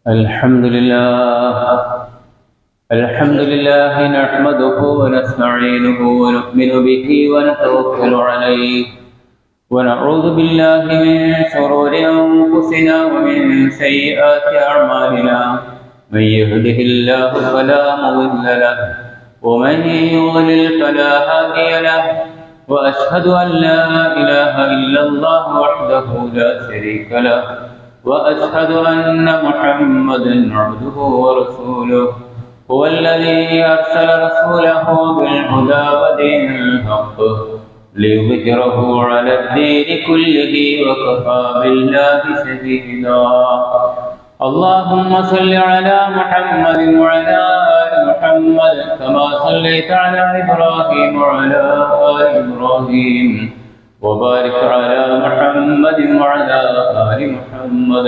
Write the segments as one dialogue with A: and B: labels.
A: الحمد لله نحمده ونستعينه ونؤمن به ونتوكل عليه ونعوذ بالله من شرور أنفسنا ومن سيئات أعمالنا من يهده الله فلا مضل له ومن يضلل فلا هادي له وأشهد أن لا إله إلا الله وحده لا شريك له وأشهد أن محمدًا عبده ورسوله هو الذي أرسل رسوله بالهدى ودين الحق ليظهره على الدين كله وكفى بالله شهيدا. اللهم صل على محمد وعلى آل محمد كما صليت على إبراهيم وعلى آل إبراهيم وبارك على محمد وعلى آل محمد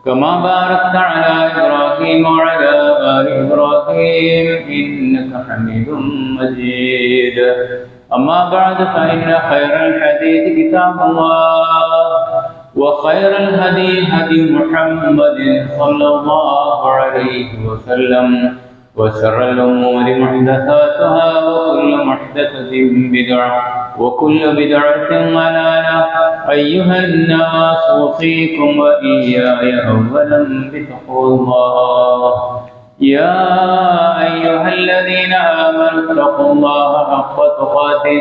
A: كما باركت على إبراهيم وعلى آل إبراهيم إنك حميد مجيد. أما بعد فإن خير الحديث كتاب الله وخير الهدي هدي محمد صلى الله عليه وسلم وشر الأمور محدثاتها وكل محدثة بدعة وكل بدعة ضلالة. أيها الناس أوصيكم وإياي أولا بتقوى الله. يا أيها الذين آمنوا اتقوا الله حق تقاته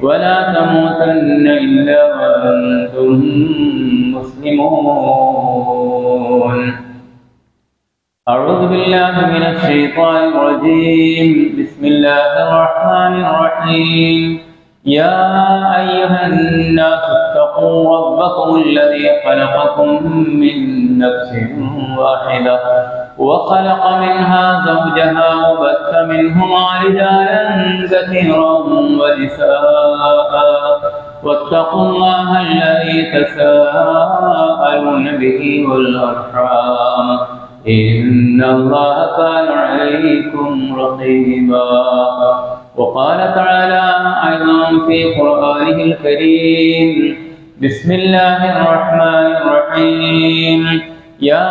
A: ولا تموتن إلا وأنتم مسلمون. أعوذ بالله من الشيطان الرجيم. بسم الله الرحمن الرحيم. يا أيها الناس اتقوا ربكم الذي خلقكم من نفس واحدة وخلق منها زوجها وبث منهما رجالا كثيرا ونساء واتقوا الله الذي تساءلون به والأرحام إن الله كان عليكم رقيبا. وقال تعالى أيضا في قرآنه الكريم. بسم الله الرحمن الرحيم. يا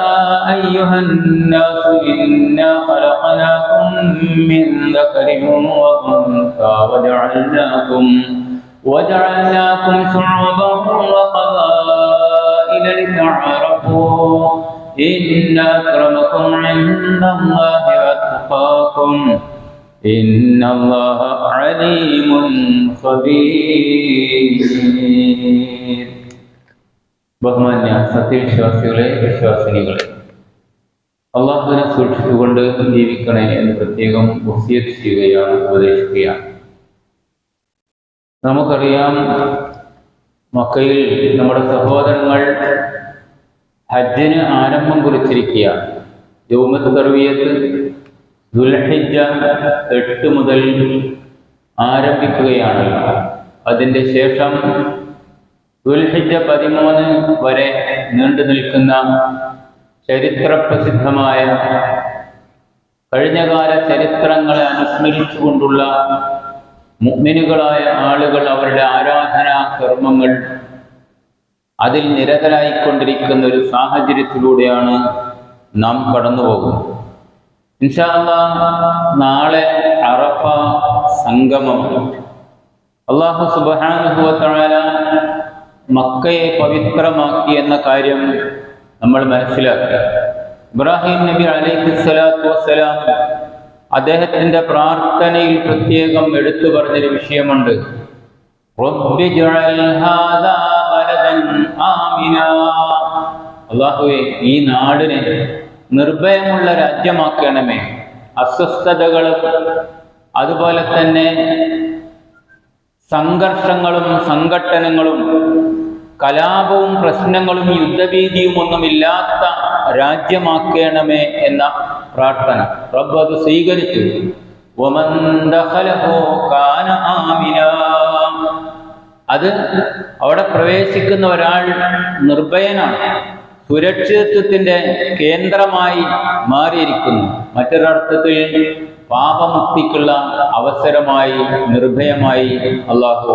A: أيها الناس إنا خلقناكم من ذكر وأنثى وجعلناكم شعوبا وقبائل لتعارفوا إن أكرمكم عند الله أتقاكم إن الله عليم خبير. ബഹുമാന്യ സത്യവിശ്വാസികളെ, വിശ്വാസിനികളെ, അള്ളാഹുവിനെ സൂക്ഷിച്ചുകൊണ്ട് ജീവിക്കണേ എന്ന് പ്രത്യേകം വസിയത്ത് ചെയ്യുകയാണ്, ഉപദേശിക്കുകയാണ്. നമുക്കറിയാം, മക്കയിൽ നമ്മുടെ സഹോദരങ്ങൾ ഹജ്ജിന് ആരംഭം കുറിച്ചിരിക്കുകയാണ്. യൗമുത് തർവിയത്ത് ദുൽഹിജ്ജ 8 മുതൽ ആരംഭിക്കുകയാണല്ലോ. അതിൻ്റെ ശേഷം ദുൽഹിജ്ജ 13 വരെ നീണ്ടു നിൽക്കുന്ന ചരിത്രപ്രസിദ്ധമായ കഴിഞ്ഞകാല ചരിത്രങ്ങളെ അനുസ്മരിച്ചുകൊണ്ടുള്ള മുഅ്മിനുകളായ ആളുകൾ അവരുടെ ആരാധനാ കർമ്മങ്ങൾ അതിൽ നിരതരായിക്കൊണ്ടിരിക്കുന്ന ഒരു സാഹചര്യത്തിലൂടെയാണ് നാം കടന്നു പോകുന്നത്. ഇൻഷാ അല്ലാഹ് നാളെ അറഫ സംഗമം. അല്ലാഹു സുബ്ഹാനഹു വ തആല മക്കയെ പവിത്രമാക്കി എന്ന കാര്യം നമ്മൾ മനസ്സിലാക്കുക. ഇബ്രാഹിം നബി അലൈഹിസ്സലാത്തു വസ്സലാം അദ്ദേഹത്തിൻ്റെ പ്രാർത്ഥനയിൽ പ്രത്യേകം എടുത്തു പറഞ്ഞൊരു വിഷയമുണ്ട്. റബ്ബി ജഅൽ ഹാദാ ബലദൻ ആമിനാ. അല്ലാഹുവേ, ഈ നാടിനെ നിർഭയമുള്ള രാജ്യമാക്കണമേ. അസ്വസ്ഥതകളും അതുപോലെ തന്നെ സംഘർഷങ്ങളും സംഘട്ടനങ്ങളും കലാപവും പ്രശ്നങ്ങളും യുദ്ധഭീതിയും ഒന്നുമില്ലാത്ത രാജ്യമാക്കണമേ എന്ന പ്രാർത്ഥന റബ്ബ് അത് സ്വീകരിച്ചു. വമൻ ദഖലഹു കാന ആമിനാ. അത് അവിടെ പ്രവേശിക്കുന്ന ഒരാൾ നിർഭയനാണ്, സുരക്ഷിതത്വത്തിൻ്റെ കേന്ദ്രമായി മാറിയിരിക്കുന്നു. മറ്റൊരർത്ഥത്തിൽ പാപമുക്തിക്കുള്ള അവസരമായി നിർഭയമായി അള്ളാഹു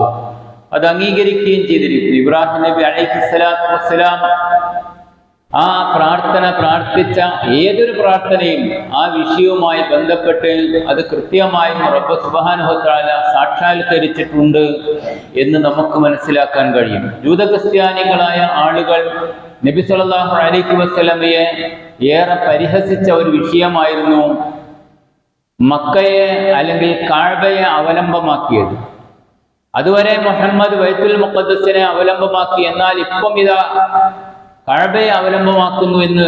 A: അത് അംഗീകരിക്കുകയും ചെയ്തിരിക്കുന്നു. ഇബ്രാഹിം നബി അലൈഹിസ്സലാത്തു വസ്സലാം ആ പ്രാർത്ഥന പ്രാർത്ഥിച്ച ഏതൊരു പ്രാർത്ഥനയും ആ വിഷയവുമായി ബന്ധപ്പെട്ട് അത് കൃത്യമായും റബ്ബ് സുബ്ഹാനഹു വ തആല സാക്ഷാത്കരിച്ചിട്ടുണ്ട് എന്ന് നമുക്ക് മനസ്സിലാക്കാൻ കഴിയും. ജൂതക്രിസ്ത്യാനികളായ ആളുകൾ നബി സല്ലല്ലാഹു അലൈഹി വസല്ലമയെ ഏറെ പരിഹസിച്ച ഒരു വിഷയമായിരുന്നു മക്കയെ അല്ലെങ്കിൽ കഅബയെ അവലംബമാക്കിയത്. അതുവരെ മുഹമ്മദ് ബൈത്തുൽ മുഖദ്ദസിനെ അവലംബമാക്കി, എന്നാൽ ഇപ്പം ഇതാ കഅബയെ അവലംബമാക്കുന്നു എന്ന്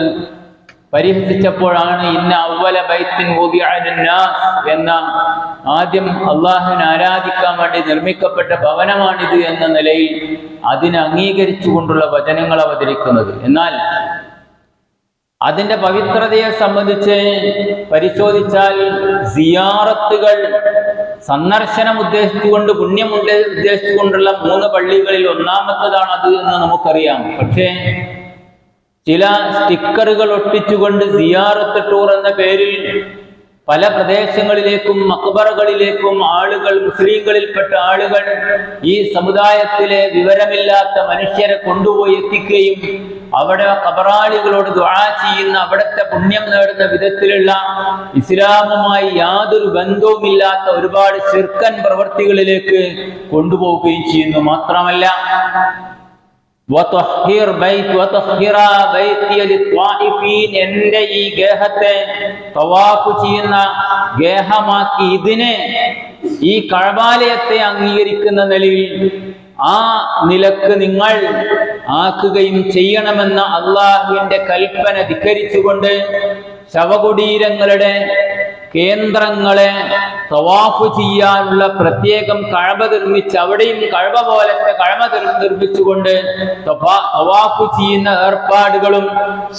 A: പരിഹസിച്ചപ്പോഴാണ് ഇന്ന അവ്വല ബൈത്തിൻ വുദിഅ ലിന്നാസ് എന്ന ആദ്യം അള്ളാഹുവിനെ ആരാധിക്കാൻ വേണ്ടി നിർമ്മിക്കപ്പെട്ട ഭവനമാണിത് എന്ന നിലയിൽ അതിനെ അംഗീകരിച്ചുകൊണ്ടുള്ള വചനങ്ങൾ അവതരിക്കുന്നത്. എന്നാൽ അതിന്റെ പവിത്രതയെ സംബന്ധിച്ച് പരിശോധിച്ചാൽ സിയാറത്തുകൾ, സന്ദർശനം ഉദ്ദേശിച്ചുകൊണ്ട്, പുണ്യം ഉദ്ദേശിച്ചുകൊണ്ടുള്ള 3 പള്ളികളിൽ ഒന്നാമത്തതാണ് അത് എന്ന് നമുക്കറിയാം. പക്ഷേ ചില സ്റ്റിക്കറുകൾ ഒട്ടിച്ചുകൊണ്ട് സിയാറത്ത് ടൂർ എന്ന പേരിൽ പല പ്രദേശങ്ങളിലേക്കും മക്ബറകളിലേക്കും ആളുകൾ, മുസ്ലിങ്ങളിൽപ്പെട്ട ആളുകൾ, ഈ സമുദായത്തിലെ വിവരമില്ലാത്ത മനുഷ്യരെ കൊണ്ടുപോയി എത്തിക്കുകയും അവിടെ ഖബറാളികളോട് ദുആ ചെയ്യുന്ന, അവിടുത്തെ പുണ്യം നേടുന്ന വിധത്തിലുള്ള ഇസ്ലാമുമായി യാതൊരു ബന്ധവുമില്ലാത്ത ഒരുപാട് ശിർക്കൻ പ്രവൃത്തികളിലേക്ക് കൊണ്ടുപോവുകയും ചെയ്യുന്നു. മാത്രമല്ല എന്റെ ഈ ഗേഹത്തെ തവാഫ് ചെയ്യുന്ന ഗേഹമാക്കി ഇതിനെ, ഈ കഅബാലയത്തെ അംഗീകരിക്കുന്ന നിലയിൽ ആ നിലക്ക് നിങ്ങൾ ആക്കുകയും ചെയ്യണമെന്ന അള്ളാഹുവിന്റെ കൽപ്പന ധിക്കരിച്ചുകൊണ്ട് ശവകുടീരങ്ങളുടെ കേന്ദ്രങ്ങളെ തവാഫ് ചെയ്യാനുള്ള പ്രത്യേകം കഅബ നിർമ്മിച്ച്, അവിടെയും കഅബ പോലത്തെ കഅബ നിർമ്മിച്ചുകൊണ്ട് തവാഫ് ചെയ്യുന്ന ഏർപ്പാടുകളും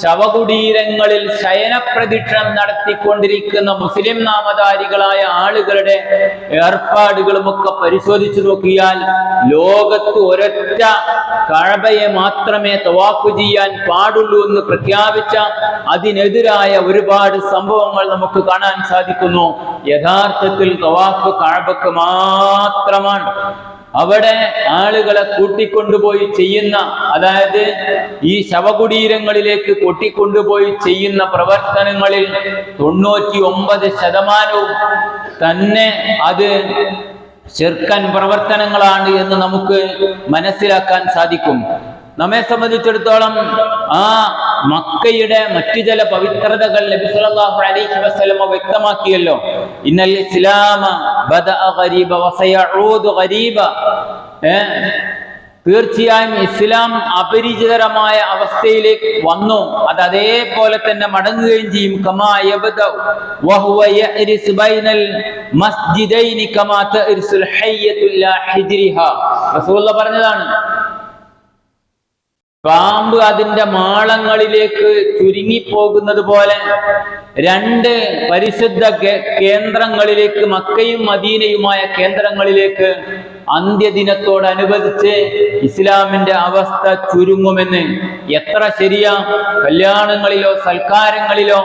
A: ശവകുടീരങ്ങളിൽ ശയനപ്രദക്ഷിണം നടത്തിക്കൊണ്ടിരിക്കുന്ന മുസ്ലിം നാമധാരികളായ ആളുകളുടെ ഏർപ്പാടുകളും ഒക്കെ പരിശോധിച്ചു നോക്കിയാൽ ലോകത്ത് ഒരൊറ്റ കഅബയെ മാത്രമേ തവാഫ് ചെയ്യാൻ പാടുള്ളൂ എന്ന് പ്രഖ്യാപിച്ച അതിനെതിരായ ഒരുപാട് സംഭവങ്ങൾ നമുക്ക് കാണാൻ സാധിക്കുന്നു. യഥാർത്ഥത്തിൽ തവാഫ് കഅബക്ക് മാത്രമാണ്. അവിടെ ആളുകളെ കൂട്ടിക്കൊണ്ടുപോയി ചെയ്യുന്ന, അതായത് ഈ ശവകുടീരങ്ങളിലേക്ക് കൂട്ടിക്കൊണ്ടുപോയി ചെയ്യുന്ന പ്രവർത്തനങ്ങളിൽ 99% തന്നെ അത് ശിർക്കൻ പ്രവർത്തനങ്ങളാണ് എന്ന് നമുക്ക് മനസ്സിലാക്കാൻ സാധിക്കും. നമ്മെ സംബന്ധിച്ചിടത്തോളം ആ മക്കയുടെ മറ്റു ചില പവിത്രതകൾ നബി സല്ലല്ലാഹു അലൈഹി വസല്ലം വ്യക്തമാക്കിയല്ലോ. ഇന്നൽ ഇസ്ലാമ ബദഅ ഗരീബ വസയഊദു ഗരീബ. തീർച്ചയായും ഇസ്ലാം അപരിചിതമായ അവസ്ഥയിലേക്ക് വന്നു, അത് അതേപോലെ തന്നെ മടങ്ങുകയും ചെയ്യും. കമാ യബ്ദഉ വഹുവ യഅരിസു ബൈനൽ മസ്ജിദൈനി കമാ തഅരിസുൽ ഹയ്യതു ഇലാ ഹിജ്രിഹാ. റസൂലുള്ളാഹി പറഞ്ഞതാണ്, പാമ്പ് അതിന്റെ മാളങ്ങളിലേക്ക് ചുരുങ്ങിപ്പോകുന്നത് പോലെ 2 പരിശുദ്ധ കേന്ദ്രങ്ങളിലേക്ക്, മക്കയും മദീനയുമായ കേന്ദ്രങ്ങളിലേക്ക് അന്ത്യദിനത്തോടനുബന്ധിച്ച് ഇസ്ലാമിന്റെ അവസ്ഥ ചുരുങ്ങുമെന്ന്. എത്ര ശരിയാ! കല്യാണങ്ങളിലോ സൽക്കാരങ്ങളിലോ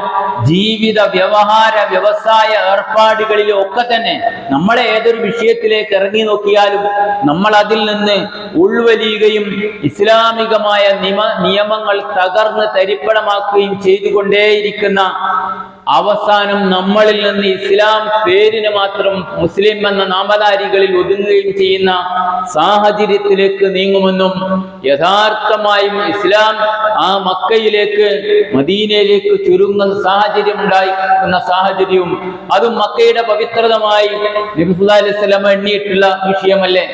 A: ജീവിത വ്യവഹാര വ്യവസായ ഏർപ്പാടുകളിലോ ഒക്കെ തന്നെ നമ്മളെ ഏതൊരു വിഷയത്തിലേക്ക് ഇറങ്ങി നോക്കിയാലും നമ്മൾ അതിൽ നിന്ന് ഉൾവലിയുകയും ഇസ്ലാമികമായ നിയമങ്ങൾ തകർന്ന് തരിപ്പണമാക്കുകയും ചെയ്തുകൊണ്ടേയിരിക്കുന്ന, അവസാനം നമ്മളിൽ നിന്ന് ഇസ്ലാം പേരിന് മാത്രം മുസ്ലിം എന്ന നാമധാരികളിൽ ഒതുങ്ങുകയും ചെയ്യുന്ന സാഹചര്യത്തിലേക്ക് നീങ്ങുമെന്നും, യഥാർത്ഥമായും ഇസ്ലാം ആ മക്കയിലേക്ക് മദീനയിലേക്ക് ചുരുങ്ങുന്ന സാഹചര്യം ഉണ്ടായിരിക്കുന്ന സാഹചര്യവും അതും മക്കയുടെ പവിത്രതമായി നബി സല്ലല്ലാഹു അലൈഹി വസല്ലം എണ്ണിയിട്ടുള്ള വിഷയമല്ലേ.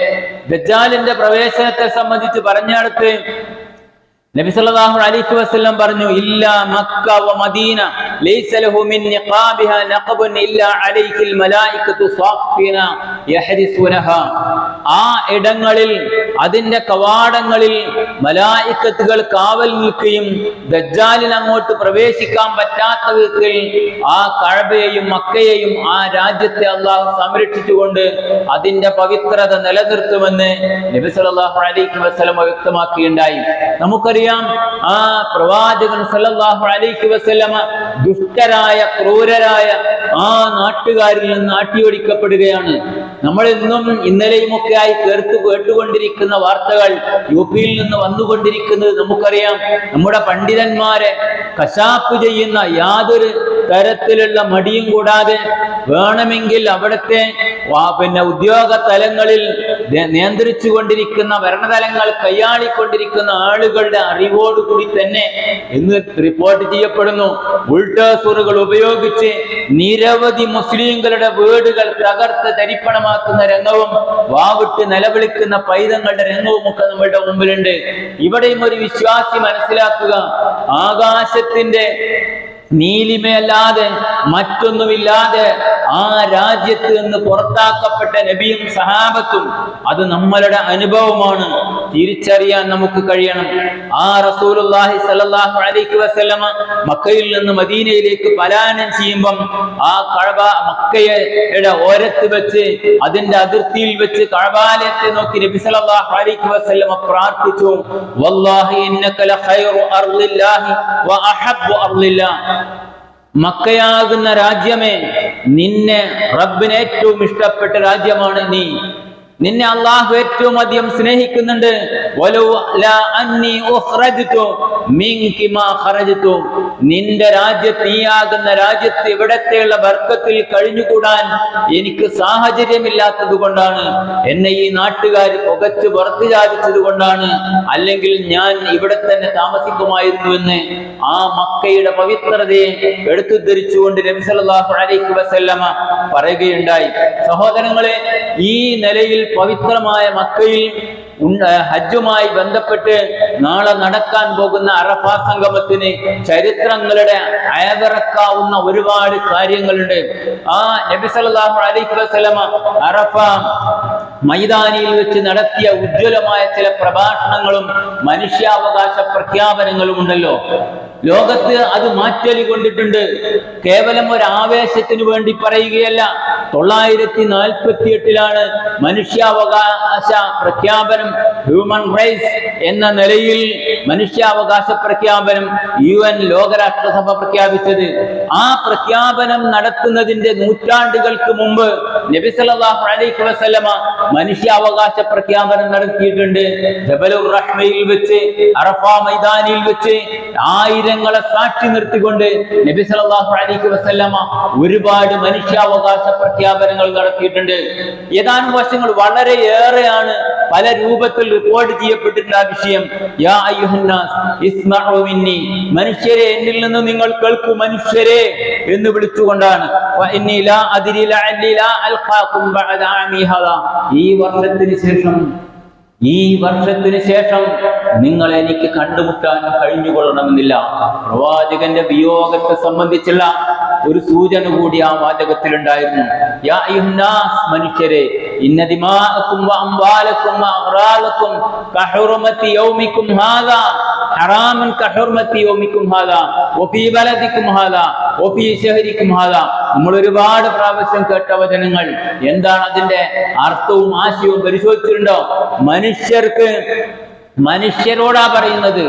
A: ദജ്ജാലിന്റെ പ്രവേശനത്തെ സംബന്ധിച്ച് പറഞ്ഞിടത്ത് നബി സല്ലല്ലാഹു അലൈഹി വസല്ലം പറഞ്ഞു, ഇല്ലാ മക്ക വ മദീന ലൈസ ലഹു മിൻ നിഖാബിഹാ നഖബുൻ ഇല്ലാ അലൈഹിൽ മലായികതു സാഫിന യഹരിസുനഹാ. ആ ഇടങ്ങളിൽ, അതിന്റെ കവാടങ്ങളിൽ മലായികത്തുകൾ കാവൽ നിൽക്കുകയും ദജ്ജാലിന് അങ്ങോട്ട് പ്രവേശിക്കാൻ പറ്റാത്ത വിധത്തിൽ ആ കഅബയെയും മക്കയെയും ആ രാജ്യത്തെ അല്ലാഹു സംരക്ഷിച്ചുകൊണ്ട് അതിന്റെ പവിത്രത നിലനിർത്തുമെന്ന് നബി സല്ലല്ലാഹു അലൈഹി വസല്ലം വ്യക്തമാക്കുകയുണ്ടായി. നമുക്കറിയാം, ആ പ്രവാചകൻ സല്ലല്ലാഹു അലൈഹി വസല്ലമ ദുഷ്ടരായ ക്രൂരരായ ആ നാട്ടുകാരിൽ നിന്ന് ആട്ടിയോടിക്കപ്പെടുകയാണ്. നമ്മൾ ഇന്നും ഇന്നലെയും ഒക്കെ ആയി കേട്ടുകൊണ്ടിരിക്കുന്ന വാർത്തകൾ യുപിയിൽ നിന്ന് വന്നുകൊണ്ടിരിക്കുന്നത് നമുക്കറിയാം. നമ്മുടെ പണ്ഡിതന്മാരെ കശാപ്പ് ചെയ്യുന്ന യാതൊരു തരത്തിലുള്ള മടിയും കൂടാതെ വേണമെങ്കിൽ അവിടുത്തെ ഉദ്യോഗ തലങ്ങളിൽ നിയന്ത്രിച്ചു കൊണ്ടിരിക്കുന്ന ഭരണതലങ്ങൾ കൈയാളിക്കൊണ്ടിരിക്കുന്ന ആളുകളുടെ അറിവോടുകൂടി തന്നെ ഇന്ന് റിപ്പോർട്ട് ചെയ്യപ്പെടുന്നു. ബുൾഡോസറുകൾ ഉപയോഗിച്ച് നിരവധി മുസ്ലിങ്ങളുടെ വീടുകൾ തകർത്ത് തരിപ്പണമാക്കുന്ന രംഗവും വാവിട്ട് നിലവിളിക്കുന്ന പൈതങ്ങളുടെ രംഗവും ഒക്കെ നമ്മുടെ മുമ്പിലുണ്ട്. ഇവിടെയും ഒരു വിശ്വാസി മനസ്സിലാക്കുക, ആകാശത്തിന്റെ നീലിമയല്ലാതെ മറ്റൊന്നുമില്ലാതെ ആ രാജ്യത്ത് നിന്ന് പുറത്താക്കപ്പെട്ട നബിയും സഹാബത്തും അത് നമ്മളുടെ അനുഭവമാണ്. തിരിച്ചറിയാൻ നമുക്ക് കഴിയണം. ആ റസൂലുള്ളാഹി സ്വല്ലല്ലാഹു അലൈഹി വസല്ലമ മക്കയിൽ നിന്ന് മദീനയിലേക്ക് പലായനം ചെയ്യുമ്പം ആ കഅബ മക്കയുടെ ഓരത്ത് വെച്ച് അതിന്റെ അതിർത്തിയിൽ വെച്ച് കഅബാലയത്തെ നോക്കി നബി സ്വല്ലല്ലാഹു അലൈഹി വസല്ലമ പ്രാർത്ഥിച്ചു, വല്ലാഹി ഇന്നക ലഖൈറു അർളില്ലാഹി വ അഹബ്ബു അർളില്ലാഹ്. മക്കയാകുന്ന രാജ്യമേ, നിന്നെ റബ്ബിന് ഏറ്റവും ഇഷ്ടപ്പെട്ട രാജ്യമാണ് നീ. നിന്നെ അള്ളാഹു ഏറ്റവും അധികം സ്നേഹിക്കുന്നുണ്ട്. നിന്റെ രാജ്യത്ത്, നീയാകുന്ന രാജ്യത്ത് ഇവിടത്തെയുള്ള ബർക്കത്തിൽ കഴിഞ്ഞുകൂടാൻ എനിക്ക് സാഹചര്യമില്ലാത്തത് കൊണ്ടാണ്, എന്നെ ഈ നാട്ടുകാർ പുകച്ച് പുറത്തു ചാദിച്ചത് കൊണ്ടാണ്, അല്ലെങ്കിൽ ഞാൻ ഇവിടെ തന്നെ താമസിക്കുമായിരുന്നുവെന്ന് ആ മക്കയുടെ പവിത്രതയെ എടുത്തുദ്ധരിച്ചുകൊണ്ട് നബി സല്ലല്ലാഹു അലൈഹി വസല്ലമ പറയുകയുണ്ടായി. സഹോദരങ്ങളെ, ഈ നിലയിൽ പവിത്രമായ മക്കയിൽ ഹജ്ജുമായി ബന്ധപ്പെട്ട് നാളെ നടക്കാൻ പോകുന്ന അറഫ സംഗമത്തിന് ചരിത്രങ്ങളുടെ അയവിറക്കാവുന്ന ഒരുപാട് കാര്യങ്ങളുണ്ട്. ആ നബി സല്ലല്ലാഹു അലൈഹി വസല്ലമ അറഫ മൈതാനിയിൽ വെച്ച് നടത്തിയ ഉജ്ജ്വലമായ ചില പ്രഭാഷണങ്ങളും മനുഷ്യാവകാശ പ്രഖ്യാപനങ്ങളും ഉണ്ടല്ലോ. ലോകത്ത് അത് മാറ്റൊലി കൊണ്ടിട്ടുണ്ട്. കേവലം ഒരു ആവേശത്തിന് വേണ്ടി പറയുകയല്ല. 948 മനുഷ്യാവകാശ പ്രഖ്യാപനം, ഹ്യൂമൻ റൈറ്റ്സ് എന്ന നിലയിൽ മനുഷ്യാവകാശ പ്രഖ്യാപനം UN ലോകരാഷ്ട്രസഭ പ്രഖ്യാപിച്ചത്. ആ പ്രഖ്യാപനം നടത്തുന്നതിന്റെ നൂറ്റാണ്ടുകൾക്ക് മുമ്പ് നബി സല്ലല്ലാഹു അലൈഹി വസല്ലമ മനുഷ്യാവകാശ പ്രഖ്യാപനം നടത്തിയിട്ടുണ്ട്. ജബലുർ റഹ്മയിൽ വെച്ച്, അറഫ മൈതാനിയിൽ വെച്ച് ആയിരങ്ങളെ സാക്ഷി നിർത്തിക്കൊണ്ട് നബി സല്ലല്ലാഹു അലൈഹി വസല്ലമ ഒരുപാട് മനുഷ്യാവകാശ പ്രഖ്യാപനങ്ങൾ നടത്തിയിട്ടുണ്ട്. ഏതാനും വർഷങ്ങൾ വളരെയേറെയാണ് പല രൂപത്തിൽ റിപ്പോർട്ട് ചെയ്യപ്പെട്ടിട്ടുള്ള ആ വിഷയം. യാ അയ്യുഹന്നാസ് ഇസ്മഉ മിന്നി, മനുഷ്യരെ എന്നിൽ നിന്ന് നിങ്ങൾ കേൾക്കൂ മനുഷ്യരെ എന്ന് വിളിച്ചുകൊണ്ടാണ്. വഇന്നി ലാ അദ്രി ലഅല്ലി ലാ അൽഖാകും ബഅദ ആമി ഹാദാ, ഈ വർഷത്തിന് ശേഷം നിങ്ങൾ എനിക്ക് കണ്ടുമുട്ടാൻ കഴിഞ്ഞുകൊള്ളണമെന്നില്ല. പ്രവാചകന്റെ വിയോഗത്തെ സംബന്ധിച്ചുള്ള ഒരു സൂചന കൂടി ആ വാചകത്തിലുണ്ടായിരുന്നു. യാ അയ്യുഹന്നാസ്, മനുഷ്യരെ, ഇന്ന ദിമാഅക്കും വ അംവാലക്കും വ അഗ്റാലക്കും കഹുർമതി യൗമിക്കും ഹാദാ ഹറാമൻ കഹുർമതി യൗമിക്കും ഹാദാ വഫീ ബലദിക്കും ഹാദാ വഫീ ശഹരിക്കും ഹാദാ. നമ്മൾ ഒരുപാട് പ്രാവശ്യം കേട്ട വചനങ്ങൾ. എന്താണ് അതിന്റെ അർത്ഥവും ആശയവും പരിശോധിച്ചിട്ടുണ്ടോ? മനുഷ്യരോടാ പറയുന്നത്,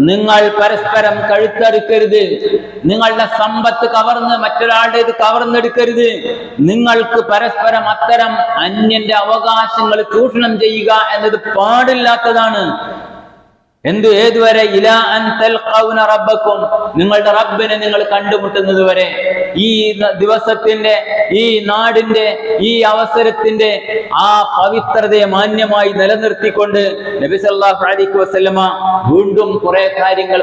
A: നിങ്ങൾ പരസ്പരം കഴുത്തറുക്കരുത്, നിങ്ങളുടെ സമ്പത്ത് കവർന്ന് മറ്റൊരാളുടേത് കവർന്നെടുക്കരുത്, നിങ്ങൾക്ക് പരസ്പരം അത്തരം അന്യന്റെ അവകാശങ്ങൾ ചൂഷണം ചെയ്യുക എന്നത് പാടില്ലാത്തതാണ്. ഏതുവരെ? ഇലാ അൻ തൽഖൗന റബ്ബക്കും, നിങ്ങളുടെ റബ്ബിനെ നിങ്ങൾ കണ്ടുമുട്ടുന്നത് വരെ. ഈ ദിവസത്തിന്റെ, ഈ നാടിന്റെ, ഈ അവസരത്തിന്റെ ആ പവിത്രതയെ മാന്യമായി നിലനിർത്തിക്കൊണ്ട് നബി സല്ലല്ലാഹു അലൈഹി വസല്ലമ വീണ്ടും കുറെ കാര്യങ്ങൾ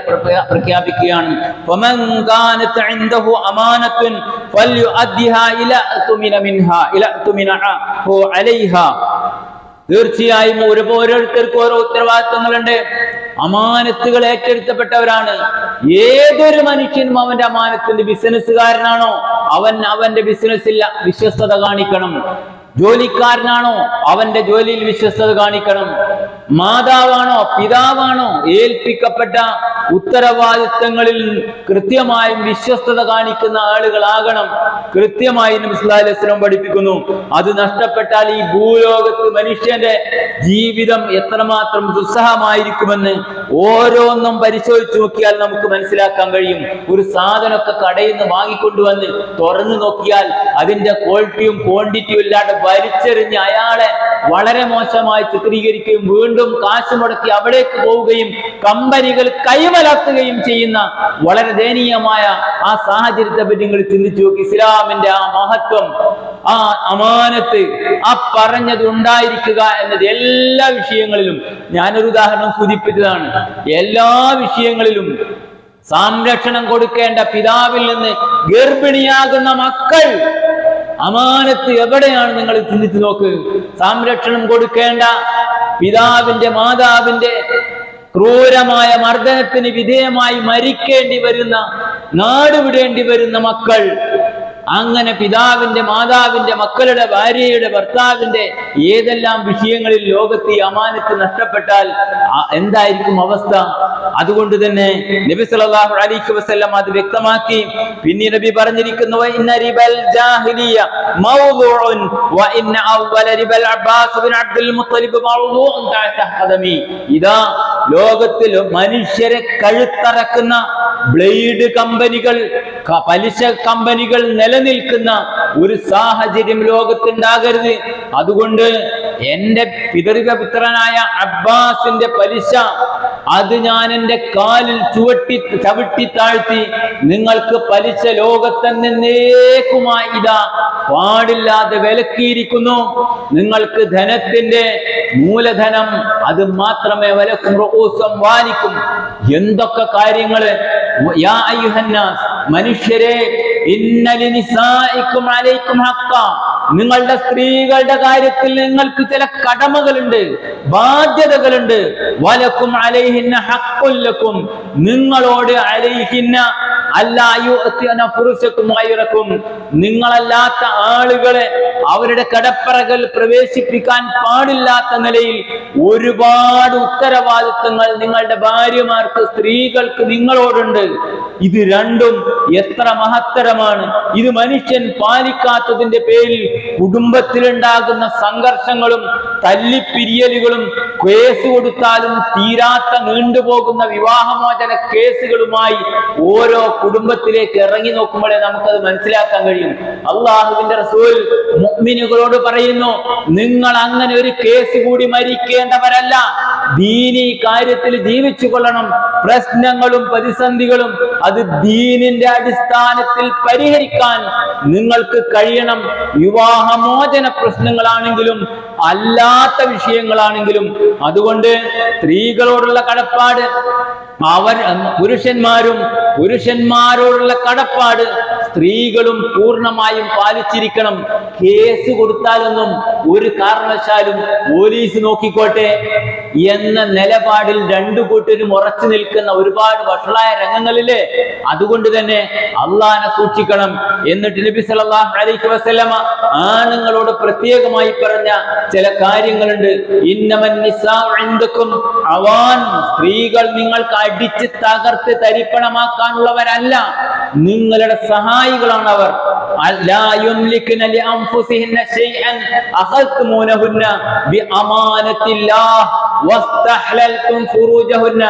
A: പ്രഖ്യാപിക്കുകയാണ്. ഫമൻ കാനത ഇൻദഹു അമാനത്തുൻ ഫൽയുഅദ്ദിഹാ ഇലാ തുമിനഹു അലൈഹാ. തീർച്ചയായും ഓരോരുത്തർക്കും ഓരോ ഉത്തരവാദിത്വങ്ങളുണ്ട്. അമാനത്തുകൾ ഏറ്റെടുക്കപ്പെട്ടവരാണ്. ഏതൊരു മനുഷ്യനും അവന്റെ അമാനത്തിന്റെ ബിസിനസ്സുകാരനാണോ, അവന്റെ ബിസിനസ്സിൽ വിശ്വസ്തത കാണിക്കണം. ജോലിക്കാരനാണോ, അവന്റെ ജോലിയിൽ വിശ്വസ്തത കാണിക്കണം. മാതാവാണോ, പിതാവാണോ, ഏൽപ്പിക്കപ്പെട്ട ഉത്തരവാദിത്തങ്ങളിൽ കൃത്യമായും വിശ്വസ്തത കാണിക്കുന്ന ആളുകളാകണം. കൃത്യമായി നബി സല്ലല്ലാഹു അലൈഹി വസല്ലം പഠിപ്പിക്കുന്നു. അത് നഷ്ടപ്പെട്ടാൽ ഈ ഭൂലോകത്ത് മനുഷ്യന്റെ ജീവിതം എത്രമാത്രം ദുസ്സഹമായിരിക്കുമെന്ന് ഓരോന്നും പരിശോധിച്ചു നോക്കിയാൽ നമുക്ക് മനസ്സിലാക്കാൻ കഴിയും. ഒരു സാധനമൊക്കെ കടയിൽ നിന്ന് വാങ്ങിക്കൊണ്ടുവന്ന് തുറന്നു നോക്കിയാൽ അതിന്റെ ക്വാളിറ്റിയും ക്വാണ്ടിറ്റിയും ഇല്ലാതെ വലിച്ചെറിഞ്ഞ് അയാളെ വളരെ മോശമായി ചിത്രീകരിക്കുകയും വീണ്ടും കാശ് മുടക്കി അവിടേക്ക് പോവുകയും കമ്പനികൾ കൈമലർത്തുകയും ചെയ്യുന്ന വളരെ ദയനീയമായ ആ സാഹചര്യത്തെ പറ്റി നിങ്ങൾ ചിന്തിച്ചു നോക്കി. ഇസ്ലാമിന്റെ ആ മഹത്വം, ആ അമാനത്ത്, ആ പറഞ്ഞത് ഉണ്ടായിരിക്കുക എന്നത് എല്ലാ വിഷയങ്ങളിലും, ഞാനൊരു ഉദാഹരണം സൂചിപ്പിച്ചതാണ്, എല്ലാ വിഷയങ്ങളിലും സംരക്ഷണം കൊടുക്കേണ്ട പിതാവിൽ നിന്ന് ഗർഭിണിയാകുന്ന മക്കൾ, അമാനത്ത് എവിടെയാണ് നിങ്ങൾ ചിന്തിച്ചു നോക്ക്. സംരക്ഷണം കൊടുക്കേണ്ട പിതാവിന്റെ, മാതാവിന്റെ ക്രൂരമായ മർദ്ദനത്തിന് വിധേയമായി മരിക്കേണ്ടി വരുന്ന, നാടുവിടേണ്ടി വരുന്ന മക്കൾ, അങ്ങനെ പിതാവിന്റെ, മാതാവിന്റെ, മക്കളുടെ, ഭാര്യയുടെ, ഭർത്താവിന്റെ ഏതെല്ലാം വിഷയങ്ങളിൽ ലോകത്ത് ഈ അമാനത്ത് നഷ്ടപ്പെട്ടാൽ എന്തായിരിക്കും അവസ്ഥ? അതുകൊണ്ട് തന്നെ നബി സല്ലല്ലാഹു അലൈഹി വസല്ലം അത് വ്യക്തമാക്കി. പിന്നീട് നബി പറഞ്ഞിരിക്കുന്നു, ഇന്ന റിബൽ ജാഹിലിയ മൗദൂഉൻ വ ഇന്ന അവ്വല റിബൽ അബ്ബാസ് ബിൻ അബ്ദുൽ മുത്തലിബ് മൗദൂഉൻ തഹത ഖദമി. ഇതാ ലോകത്തിൽ മനുഷ്യരെ കഴുത്തറക്കുന്ന ബ്ലേഡ് കമ്പനികൾ, പലിശ കമ്പനികൾ നിലനിൽക്കുന്ന ഒരു സാഹചര്യം ലോകത്തുണ്ടാകരുത്. അതുകൊണ്ട് എന്റെ പിതൃപുത്രനായ അബ്ബാസിന്റെ പലിശ അത് ഞാൻ എന്റെ കാലിൽ ചവിട്ടി താഴ്ത്തി, നിങ്ങൾക്ക് പലിശ ലോകത്തന്നേക്കുമായി ഇതാ പാടില്ലാതെ വിലക്കിയിരിക്കുന്നു. നിങ്ങൾക്ക് ധനത്തിന്റെ മൂലധനം അത് മാത്രമേ വലക്കും റൂസം വാനിക്കും. എന്തൊക്കെ കാര്യങ്ങള്! യാ അയ്യുഹന്നാസ്, മനുഷ്യരെ, ഇന്ന ലിനിസാഇക്കും അലൈക്കും ഹഖ്ഖ, നിങ്ങളുടെ സ്ത്രീകളുടെ കാര്യത്തിൽ നിങ്ങൾക്ക് ചില കടമകളുണ്ട്, ബാധ്യതകളുണ്ട്. വലക്കും അലൈഹിന്ന ഹഖ്ഖുൽ ലക്കും, നിങ്ങളോട് അലൈഹിന്ന അല്ലാ യുഅതിന ഫുറുശക്കും ഗൈറക്കും, നിങ്ങളല്ലാത്ത ആളുകളെ അവരുടെ കടപ്പറകൾ പ്രവേശിപ്പിക്കാൻ പാടില്ലാത്ത നിലയിൽ ഒരുപാട് ഉത്തരവാദിത്തങ്ങൾ നിങ്ങളുടെ ഭാര്യമാർക്ക്, സ്ത്രീകൾക്ക് നിങ്ങളോടുണ്ട്. ഇത് രണ്ടും എത്ര മഹത്തരമാണ്! ഇത് മനുഷ്യൻ പാലിക്കാത്തതിന്റെ പേരിൽ കുടുംബത്തിലുണ്ടാകുന്ന സംഘർഷങ്ങളും തല്ലിപ്പിരിയലുകളും, കേസ് കൊടുത്താലും തീരാത്ത നീണ്ടുപോകുന്ന വിവാഹമോചന കേസുകളുമായി ഓരോ കുടുംബത്തിലേക്ക് ഇറങ്ങി നോക്കുമ്പോഴേ നമുക്കത് മനസ്സിലാക്കാൻ കഴിയും. അള്ളാഹുവിന്റെ റസൂൽ മുഅ്മിനുകളോട് പറയുന്നു, നിങ്ങൾ അങ്ങനെ ഒരു കേസ് കൂടി മരിക്കേണ്ടവരല്ല. ദീനി കാര്യത്തിൽ ജീവിച്ചു കൊള്ളണം. പ്രശ്നങ്ങളും പ്രതിസന്ധികളും അത് ദീനിന്റെ അടിസ്ഥാനത്തിൽ പരിഹരിക്കാൻ നിങ്ങൾക്ക് കഴിയണം. വിവാഹമോചന പ്രശ്നങ്ങളാണെങ്കിലും അല്ലാത്ത വിഷയങ്ങളാണെങ്കിലും. അതുകൊണ്ട് സ്ത്രീകളോടുള്ള കടപ്പാട്, പുരുഷന്മാരോടുള്ള കടപ്പാട് സ്ത്രീകളും പൂർണ്ണമായും പാലിച്ചിരിക്കണം. കേസ് കൊടുത്താലൊന്നും ഒരു കാരണവശാലും പോലീസ് നോക്കിക്കോട്ടെ എന്ന നിലപാടിൽ രണ്ടു കൂട്ടരും ഉറച്ചു നിൽക്കുന്ന ഒരുപാട് വഷളായ രംഗങ്ങളിലെ. അതുകൊണ്ട് തന്നെ അള്ളാഹനെ സൂക്ഷിക്കണം. എന്നിട്ട് നബി സല്ലല്ലാഹു അലൈഹി വസല്ലമ ആണുങ്ങളോട് പ്രത്യേകമായി പറഞ്ഞ ചില കാര്യങ്ങളുണ്ട്. ഇന്നമൻ നിസാഉ ഇൻദകും അവാൻ, സ്ത്രീകൾ നിങ്ങൾക്ക് അടിച്ച് തകർത്ത് തരിപ്പണമാക്കാനുള്ളവരല്ല, നിങ്ങളുടെ സഹായികളാണ് അവർ. ലാ യുംലികുന ലിഅൻഫുസിഹിന്ന ശൈഅൻ അഖൽതുമൂനഹുന്ന ബിഅമാനത്തില്ലാഹ് വസ്തഹലൽതും ഫുറൂജഹുന്ന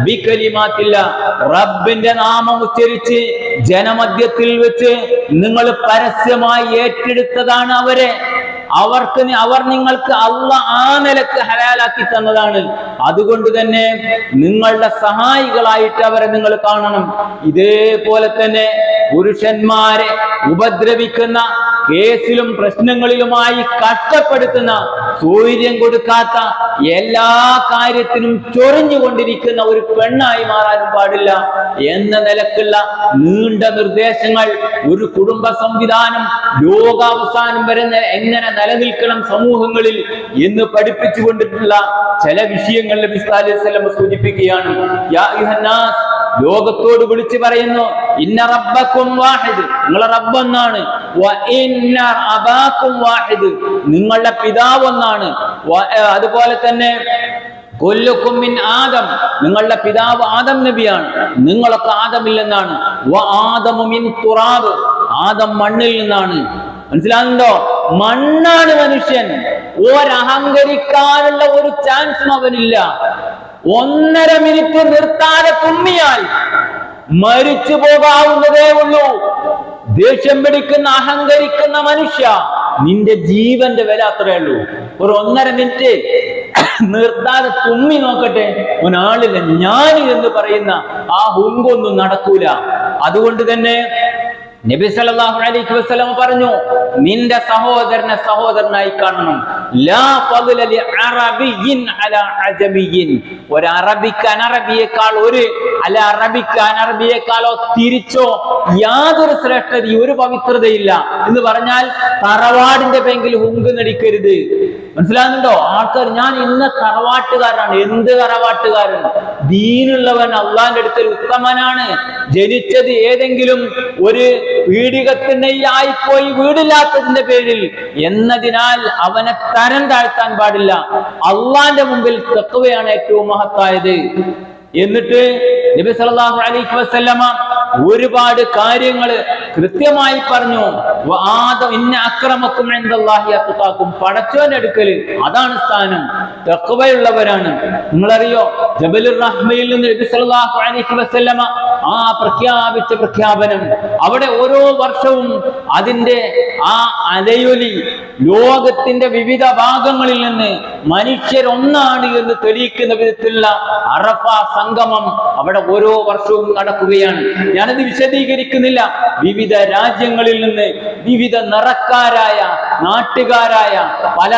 A: ബികലിമാത്തില്ലാഹ്. റബ്ബിന്റെ നാമം ഉച്ചരിച്ച് ജനമധ്യത്തിൽ വെച്ച് നിങ്ങൾ പരസ്യമായി ഏറ്റെടുത്തതാണ് അവരെ. അവർ നിങ്ങൾക്ക് അല്ലാഹ് ആ നിലക്ക് ഹലാലാക്കി തന്നതാണ്. അതുകൊണ്ട് തന്നെ നിങ്ങളുടെ സഹായികളായിട്ട് അവരെ നിങ്ങൾ കാണണം. ഇതേപോലെ തന്നെ പുരുഷന്മാരെ ഉപദ്രവിക്കുന്ന, കേസിലും പ്രശ്നങ്ങളിലുമായി കഷ്ടപ്പെടുത്തുന്ന, സൗകര്യം കൊടുക്കാത്ത, എല്ലാ കാര്യത്തിനും ചൊറിഞ്ഞുകൊണ്ടിരിക്കുന്ന ഒരു പെണ്ണായി മാറാനും പാടില്ല എന്ന നിലക്കുള്ള നീണ്ട നിർദ്ദേശങ്ങൾ ഒരു കുടുംബ സംവിധാനം ലോകാവസാനം വരെ എങ്ങനെ നിലനിൽക്കണം സമൂഹങ്ങളിൽ എന്ന് പഠിപ്പിച്ചുകൊണ്ടിട്ടുള്ള ചില വിഷയങ്ങൾ നബി സല്ലല്ലാഹു അലൈഹി വസല്ലം സൂചിപ്പിക്കുകയാണ്. യാ അയ്യുഹന്നാസ്, ലോകത്തോട് വിളിച്ചു പറയുന്നു, ഇന്ന റബ്ബക്കും വാഹിദ്, നിങ്ങളുടെ റബ്ബ് ഒന്നാണ്. വ ഇന്ന അബാക്കും വാഹിദ്, നിങ്ങളുടെ പിതാവ് ഒന്നാണ്. അതുപോലെ തന്നെ കുല്ലുക്കും മിൻ ആദം, നിങ്ങളുടെ പിതാവ് ആദം നബിയാണ്, നിങ്ങളൊക്കെ ആദമിൽ നിന്നാണ്. വ ആദമു മിൻ തുറാബ്, ആദം മണ്ണിൽ നിന്നാണ്. മനസ്സിലാകുന്നുണ്ടോ? മണ്ണാണ് മനുഷ്യൻ. ഒരഹങ്കരിക്കാനുള്ള ഒരു ചാൻസും അവനില്ല. 1.5 മിനിറ്റ് നിർത്താതെ തുമ്മിയാൽ മരിച്ചു പോകാവുന്നതേ ഉള്ളൂ. ദേഷ്യം പിടിക്കുന്ന, അഹങ്കരിക്കുന്ന മനുഷ്യ നിന്റെ ജീവന്റെ വില അത്രയേ ഉള്ളൂ. ഒരു 1.5 മിനിറ്റ് നിർത്താതെ തുമ്മി നോക്കട്ടെ, ഒരാളില്ല ഞാൻ എന്ന് പറയുന്ന ആ ഹുങ്കൊന്നും നടക്കൂല. അതുകൊണ്ട് തന്നെ നബി സല്ലല്ലാഹു അലൈഹി വസല്ലം പറഞ്ഞു, നിന്റെ സഹോദരനെ സഹോദരനായി കാണണം. ലാ ഫദ്ല ലി അറബിയ്യിൻ അലാ അജമിയ്യിൻ. ഒരു അറബിക്ക് അനറബിയേക്കാൾ, ഒരു അല്ല അറബിക്ക് അനറബിയേക്കാളോ തിരിച്ചോ യാതൊരു ശ്രേഷ്ഠതയും ഒരു പവിത്രതയില്ല എന്ന് പറഞ്ഞാൽ തറവാടിന്റെ പേരിൽ ഹുങ്ക് നടിക്കരുത്. മനസ്സിലാകുന്നുണ്ടോ? ആൾക്കാർ ഞാൻ ഇന്ന തറവാട്ടുകാരനാണ്. എന്ത് തറവാട്ടുകാരൻ? ദീനുള്ളവൻ അള്ളാന്റെ അടുത്തൊരു ഉത്തമനാണ്. ജനിച്ചത് ഏതെങ്കിലും ഒരു പീഡികത്തിനായിപ്പോയി വീടില്ലാത്തതിന്റെ പേരിൽ എന്നതിനാൽ അവനെ തരം താഴ്ത്താൻ പാടില്ല. അള്ളാന്റെ മുമ്പിൽ തഖ്വയാണ് ഏറ്റവും മഹത്തായത്. എന്നിട്ട് നബി സല്ലല്ലാഹു അലൈഹി വസല്ലമ ഒരുപാട് കാര്യങ്ങൾ കൃത്യമായി പറഞ്ഞു. ഇന്ന അക്രമക്കും ഇൻദല്ലാഹി അത്ഖാക്കും. പടച്ചവന്റെ അടുക്കൽ അതാണ് സ്ഥാനം, തഖ്വയുള്ളവരാണ്. നിങ്ങളറിയോ, ജബലുർ റഹ്മയിൽ നിന്ന് നബി സല്ലല്ലാഹു അലൈഹി വസല്ലമ ആ പ്രഖ്യാപിച്ച പ്രഖ്യാപനം, അവിടെ ഓരോ വർഷവും അതിന്റെ ആ അലയൊലി ലോകത്തിന്റെ വിവിധ ഭാഗങ്ങളിൽ നിന്ന് മനുഷ്യരൊന്നാണ് എന്ന് തെളിയിക്കുന്ന വിധത്തിലുള്ള അറഫ സംഗമം അവിടെ ഓരോ വർഷവും നടക്കുകയാണ്. ഞാനത് വിശദീകരിക്കുന്നില്ല. വിവിധ രാജ്യങ്ങളിൽ നിന്ന് വിവിധ നിറക്കാരായ, നാട്ടുകാരായ, പല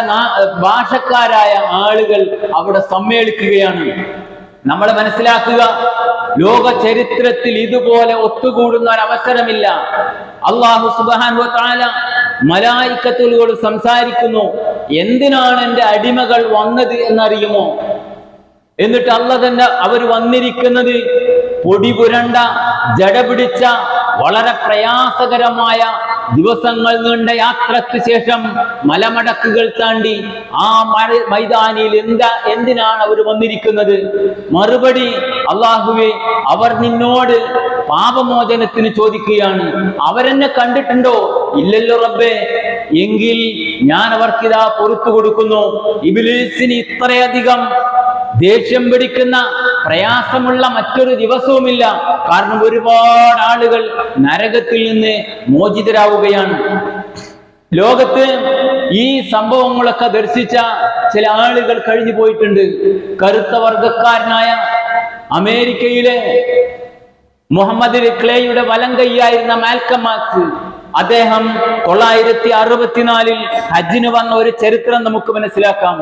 A: ഭാഷക്കാരായ ആളുകൾ അവിടെ സമ്മേളിക്കുകയാണ്. നമ്മൾ മനസ്സിലാക്കുക, ലോക ചരിത്രത്തിൽ ഇതുപോലെ ഒത്തുകൂടുന്ന ഒരു അവസരമില്ല. അല്ലാഹു സുബ്ഹാനഹു വ തആല മലായികത്തുകളോട് സംസാരിക്കുന്നു, എന്തിനാണ് എൻ്റെ അടിമകൾ വന്നത് എന്നറിയുമോ? എന്നിട്ട് അല്ലാഹു തന്നെ അവർ വന്നിരിക്കുന്നത് പൊടി പുരണ്ട, ജട പിടിച്ച, വളരെ പ്രയാസകരമായ ദിവസങ്ങൾ നീണ്ട യാത്രയ്ക്ക് ശേഷം മലമടക്കുകൾ താണ്ടി ആ മൈതാനിയിൽ എന്തിനാണ് അവർ വന്നിരിക്കുന്നത്? മറുപടി, അല്ലാഹുവേ, അവർ നിന്നോട് പാപമോചനത്തിന് ചോദിക്കുകയാണ്. അവരെന്നെ കണ്ടിട്ടുണ്ടോ? ഇല്ലല്ലോ റബ്ബേ. എങ്കിൽ ഞാൻ അവർക്കിതാ പൊറുത്തു കൊടുക്കുന്നു. ഇബ്ലീസിന് ഇത്രയധികം ദേഷ്യം പിടിക്കുന്ന, പ്രയാസമുള്ള മറ്റൊരു ദിവസവുമില്ല. കാരണം ഒരുപാട് ആളുകൾ നരകത്തിൽ നിന്ന് മോചിതരാവുകയാണ്. ലോകത്ത് ഈ സംഭവങ്ങളൊക്കെ ദർശിച്ച ചില ആളുകൾ കഴിഞ്ഞു പോയിട്ടുണ്ട്. കറുത്ത വർഗക്കാരനായ അമേരിക്കയിലെ മുഹമ്മദ് ക്ലേയുടെ വലം കൈയായിരുന്ന മാൽക്കം മാർക്സ്, അദ്ദേഹം 964 ഹജ്ജിന് വന്ന ഒരു ചരിത്രം നമുക്ക് മനസ്സിലാക്കാം.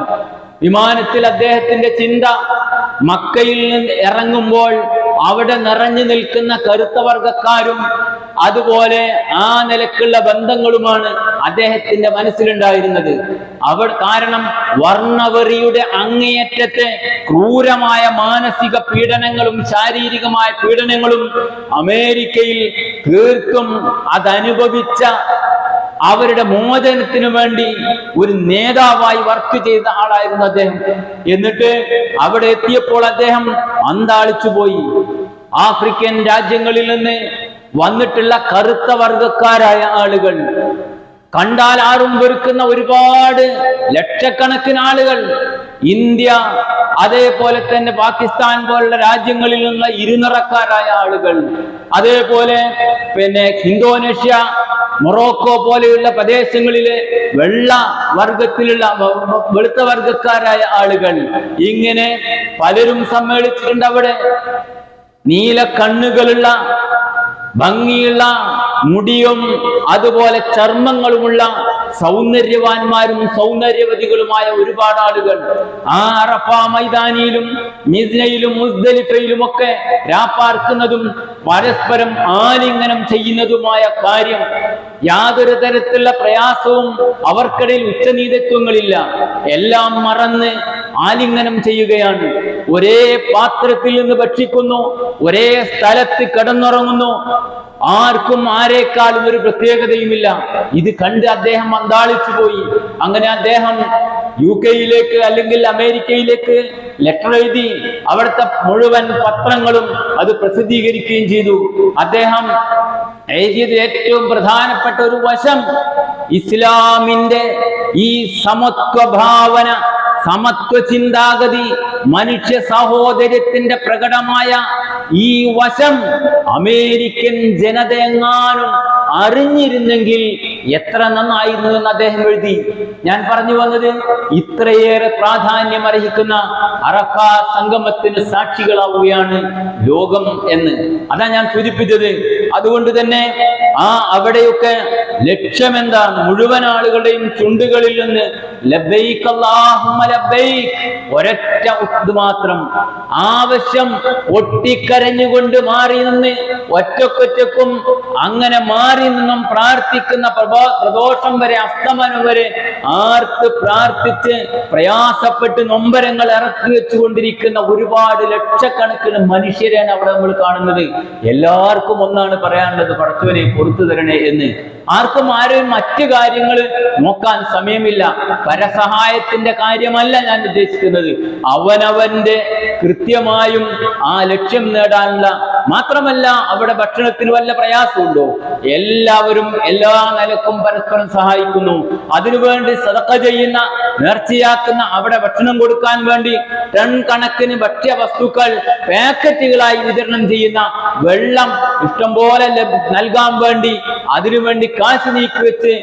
A: വിമാനത്തിൽ അദ്ദേഹത്തിന്റെ ചിന്ത മക്കയിൽ നിന്ന് ഇറങ്ങുമ്പോൾ അവിടെ നിറഞ്ഞു നിൽക്കുന്ന കറുത്ത വർഗക്കാരും അതുപോലെ ആ നിലക്കുള്ള ബന്ധങ്ങളുമാണ് അദ്ദേഹത്തിന്റെ മനസ്സിലുണ്ടായിരുന്നത്. കാരണം വർണ്ണവെറിയുടെ അങ്ങേയറ്റത്തെ ക്രൂരമായ മാനസിക പീഡനങ്ങളും ശാരീരികമായ പീഡനങ്ങളും അമേരിക്കയിൽ തീർത്തും അതനുഭവിച്ച അവരുടെ മോചനത്തിനു വേണ്ടി ഒരു നേതാവായി വർക്ക് ചെയ്ത ആളായിരുന്നു അദ്ദേഹം. എന്നിട്ട് അവിടെ എത്തിയപ്പോൾ അദ്ദേഹം അന്താളിച്ചു പോയി. ആഫ്രിക്കൻ രാജ്യങ്ങളിൽ നിന്ന് വന്നിട്ടുള്ള കറുത്ത വർഗക്കാരായ ആളുകൾ, കണ്ടാൽ ആരും വെറുക്കുന്ന ഒരുപാട് ലക്ഷക്കണക്കിന് ആളുകൾ, ഇന്ത്യ അതേപോലെ തന്നെ പാകിസ്ഥാൻ പോലുള്ള രാജ്യങ്ങളിൽ നിന്ന് ഇരുനിറക്കാരായ ആളുകൾ, അതേപോലെ പിന്നെ ഇന്തോനേഷ്യ, മൊറോക്കോ പോലെയുള്ള പ്രദേശങ്ങളിലെ വെളുത്ത വർഗക്കാരായ ആളുകൾ, ഇങ്ങനെ പലരും സമ്മേളിച്ചിട്ടുണ്ട്. അവിടെ നീല കണ്ണുകളുള്ള, ഭംഗിയുള്ള മുടിയും അതുപോലെ ചർമ്മങ്ങളുമുള്ള സൗന്ദര്യവാന്മാരും സൗന്ദര്യവതികളുമായ ഒരുപാട് ആളുകൾ ആ അറഫ മൈതാനിയിലും മിസ്നയിലും മുസ്ദലിഫയിലും ഒക്കെ രാപ്പാർക്കുന്നതും പരസ്പരം ആലിംഗനം ചെയ്യുന്നതുമായ കാര്യം. യാതൊരു തരത്തിലുള്ള പ്രയാസവും അവർക്കിടയിൽ ഉച്ചനീചത്വങ്ങളില്ല. എല്ലാം മറന്ന് ആലിംഗനം ചെയ്യുകയാണ്. ഒരേ പാത്രത്തിൽ നിന്ന് ഭക്ഷിക്കുന്നു, ഒരേ സ്ഥലത്ത് കിടന്നുറങ്ങുന്നു. ആർക്കും ആരെക്കാളും ഒരു പ്രത്യേകതയുമില്ല. ഇത് കണ്ട് അദ്ദേഹം അന്താളിച്ചു പോയി. അങ്ങനെ അദ്ദേഹം UK-യിലേക്ക് അല്ലെങ്കിൽ അമേരിക്കയിലേക്ക് ലെറ്റർ എഴുതി അവിടുത്തെ മുഴുവൻ പത്രങ്ങളും അത് പ്രസിദ്ധീകരിക്കുകയും ചെയ്തു. അദ്ദേഹം എഴുതിയത് ഏറ്റവും പ്രധാനപ്പെട്ട ഒരു വശം ഇസ്ലാമിന്റെ ഈ സമത്വ ഭാവന, സമത്വ ചിന്താഗതി, മനുഷ്യ സഹോദര്യത്തിന്റെ പ്രകടമായ ഈ വശം അമേരിക്കൻ ജനതയെങ്ങാനും അറിഞ്ഞിരുന്നെങ്കിൽ എത്ര നന്നായിരുന്നു എന്ന് അദ്ദേഹം എഴുതി. ഞാൻ പറഞ്ഞു വന്നത് ഇത്രയേറെ പ്രാധാന്യം അർഹിക്കുന്ന അറഫ സംഗമത്തിന് സാക്ഷികളാവുകയാണ് ലോകം എന്ന്. അതാ ഞാൻ സൂചിപ്പിച്ചത്. അതുകൊണ്ട് തന്നെ അവിടെയൊക്കെ ലക്ഷ്യം എന്താണ്? മുഴുവൻ ആളുകളുടെയും ചുണ്ടുകളിൽ നിന്ന് ലബ്ബൈക് അല്ലാഹുമ്മ ലബ്ബൈക്, ഒരൊറ്റ ഇത് മാത്രം ആവശ്യം. ഒട്ടിക്കരഞ്ഞുകൊണ്ട് മാറി നിന്ന് ഒറ്റക്കൊറ്റക്കും അങ്ങനെ മാറി നിന്നും പ്രാർത്ഥിക്കുന്ന പ്രദോഷം വരെ അസ്തമനം വരെ ആർത്ത് പ്രാർത്ഥിച്ച് പ്രയാസപ്പെട്ട് നൊമ്പരങ്ങൾ ഇറക്കി വെച്ചുകൊണ്ടിരിക്കുന്ന ഒരുപാട് ലക്ഷക്കണക്കിന് മനുഷ്യരെയാണ് അവിടെ നമ്മൾ കാണുന്നത്. എല്ലാവർക്കും ഒന്നാണ് പറയാനുള്ളത്, പടച്ചവനെ പുറത്തു തരണേ എന്ന്. ആർക്കും ആരെയും മറ്റു കാര്യങ്ങൾ നോക്കാൻ സമയമില്ല. പരസഹായത്തിന്റെ കാര്യമല്ല ഞാൻ ഉദ്ദേശിക്കുന്നത്. അവനവന്റെ കൃത്യമായും ആ ലക്ഷ്യം നേടാനുള്ള. മാത്രമല്ല അവിടെ ഭക്ഷണത്തിന് വല്ല പ്രയാസമുണ്ടോ? എല്ലാവരും എല്ലാ നിലക്കും പരസ്പരം സഹായിക്കുന്നു. അതിനുവേണ്ടി സദഖ ചെയ്യുന്ന, നേർച്ചയാക്കുന്ന, അവിടെ ഭക്ഷണം കൊടുക്കാൻ വേണ്ടി ടൺ കണക്കിന് ഭക്ഷ്യ വസ്തുക്കൾ പാക്കറ്റുകളായി വിതരണം ചെയ്യുന്ന, വെള്ളം ഇഷ്ടംപോലെ നൽകാൻ വേണ്ടി അതിനുവേണ്ടി കാശ് നീക്കി വെച്ച്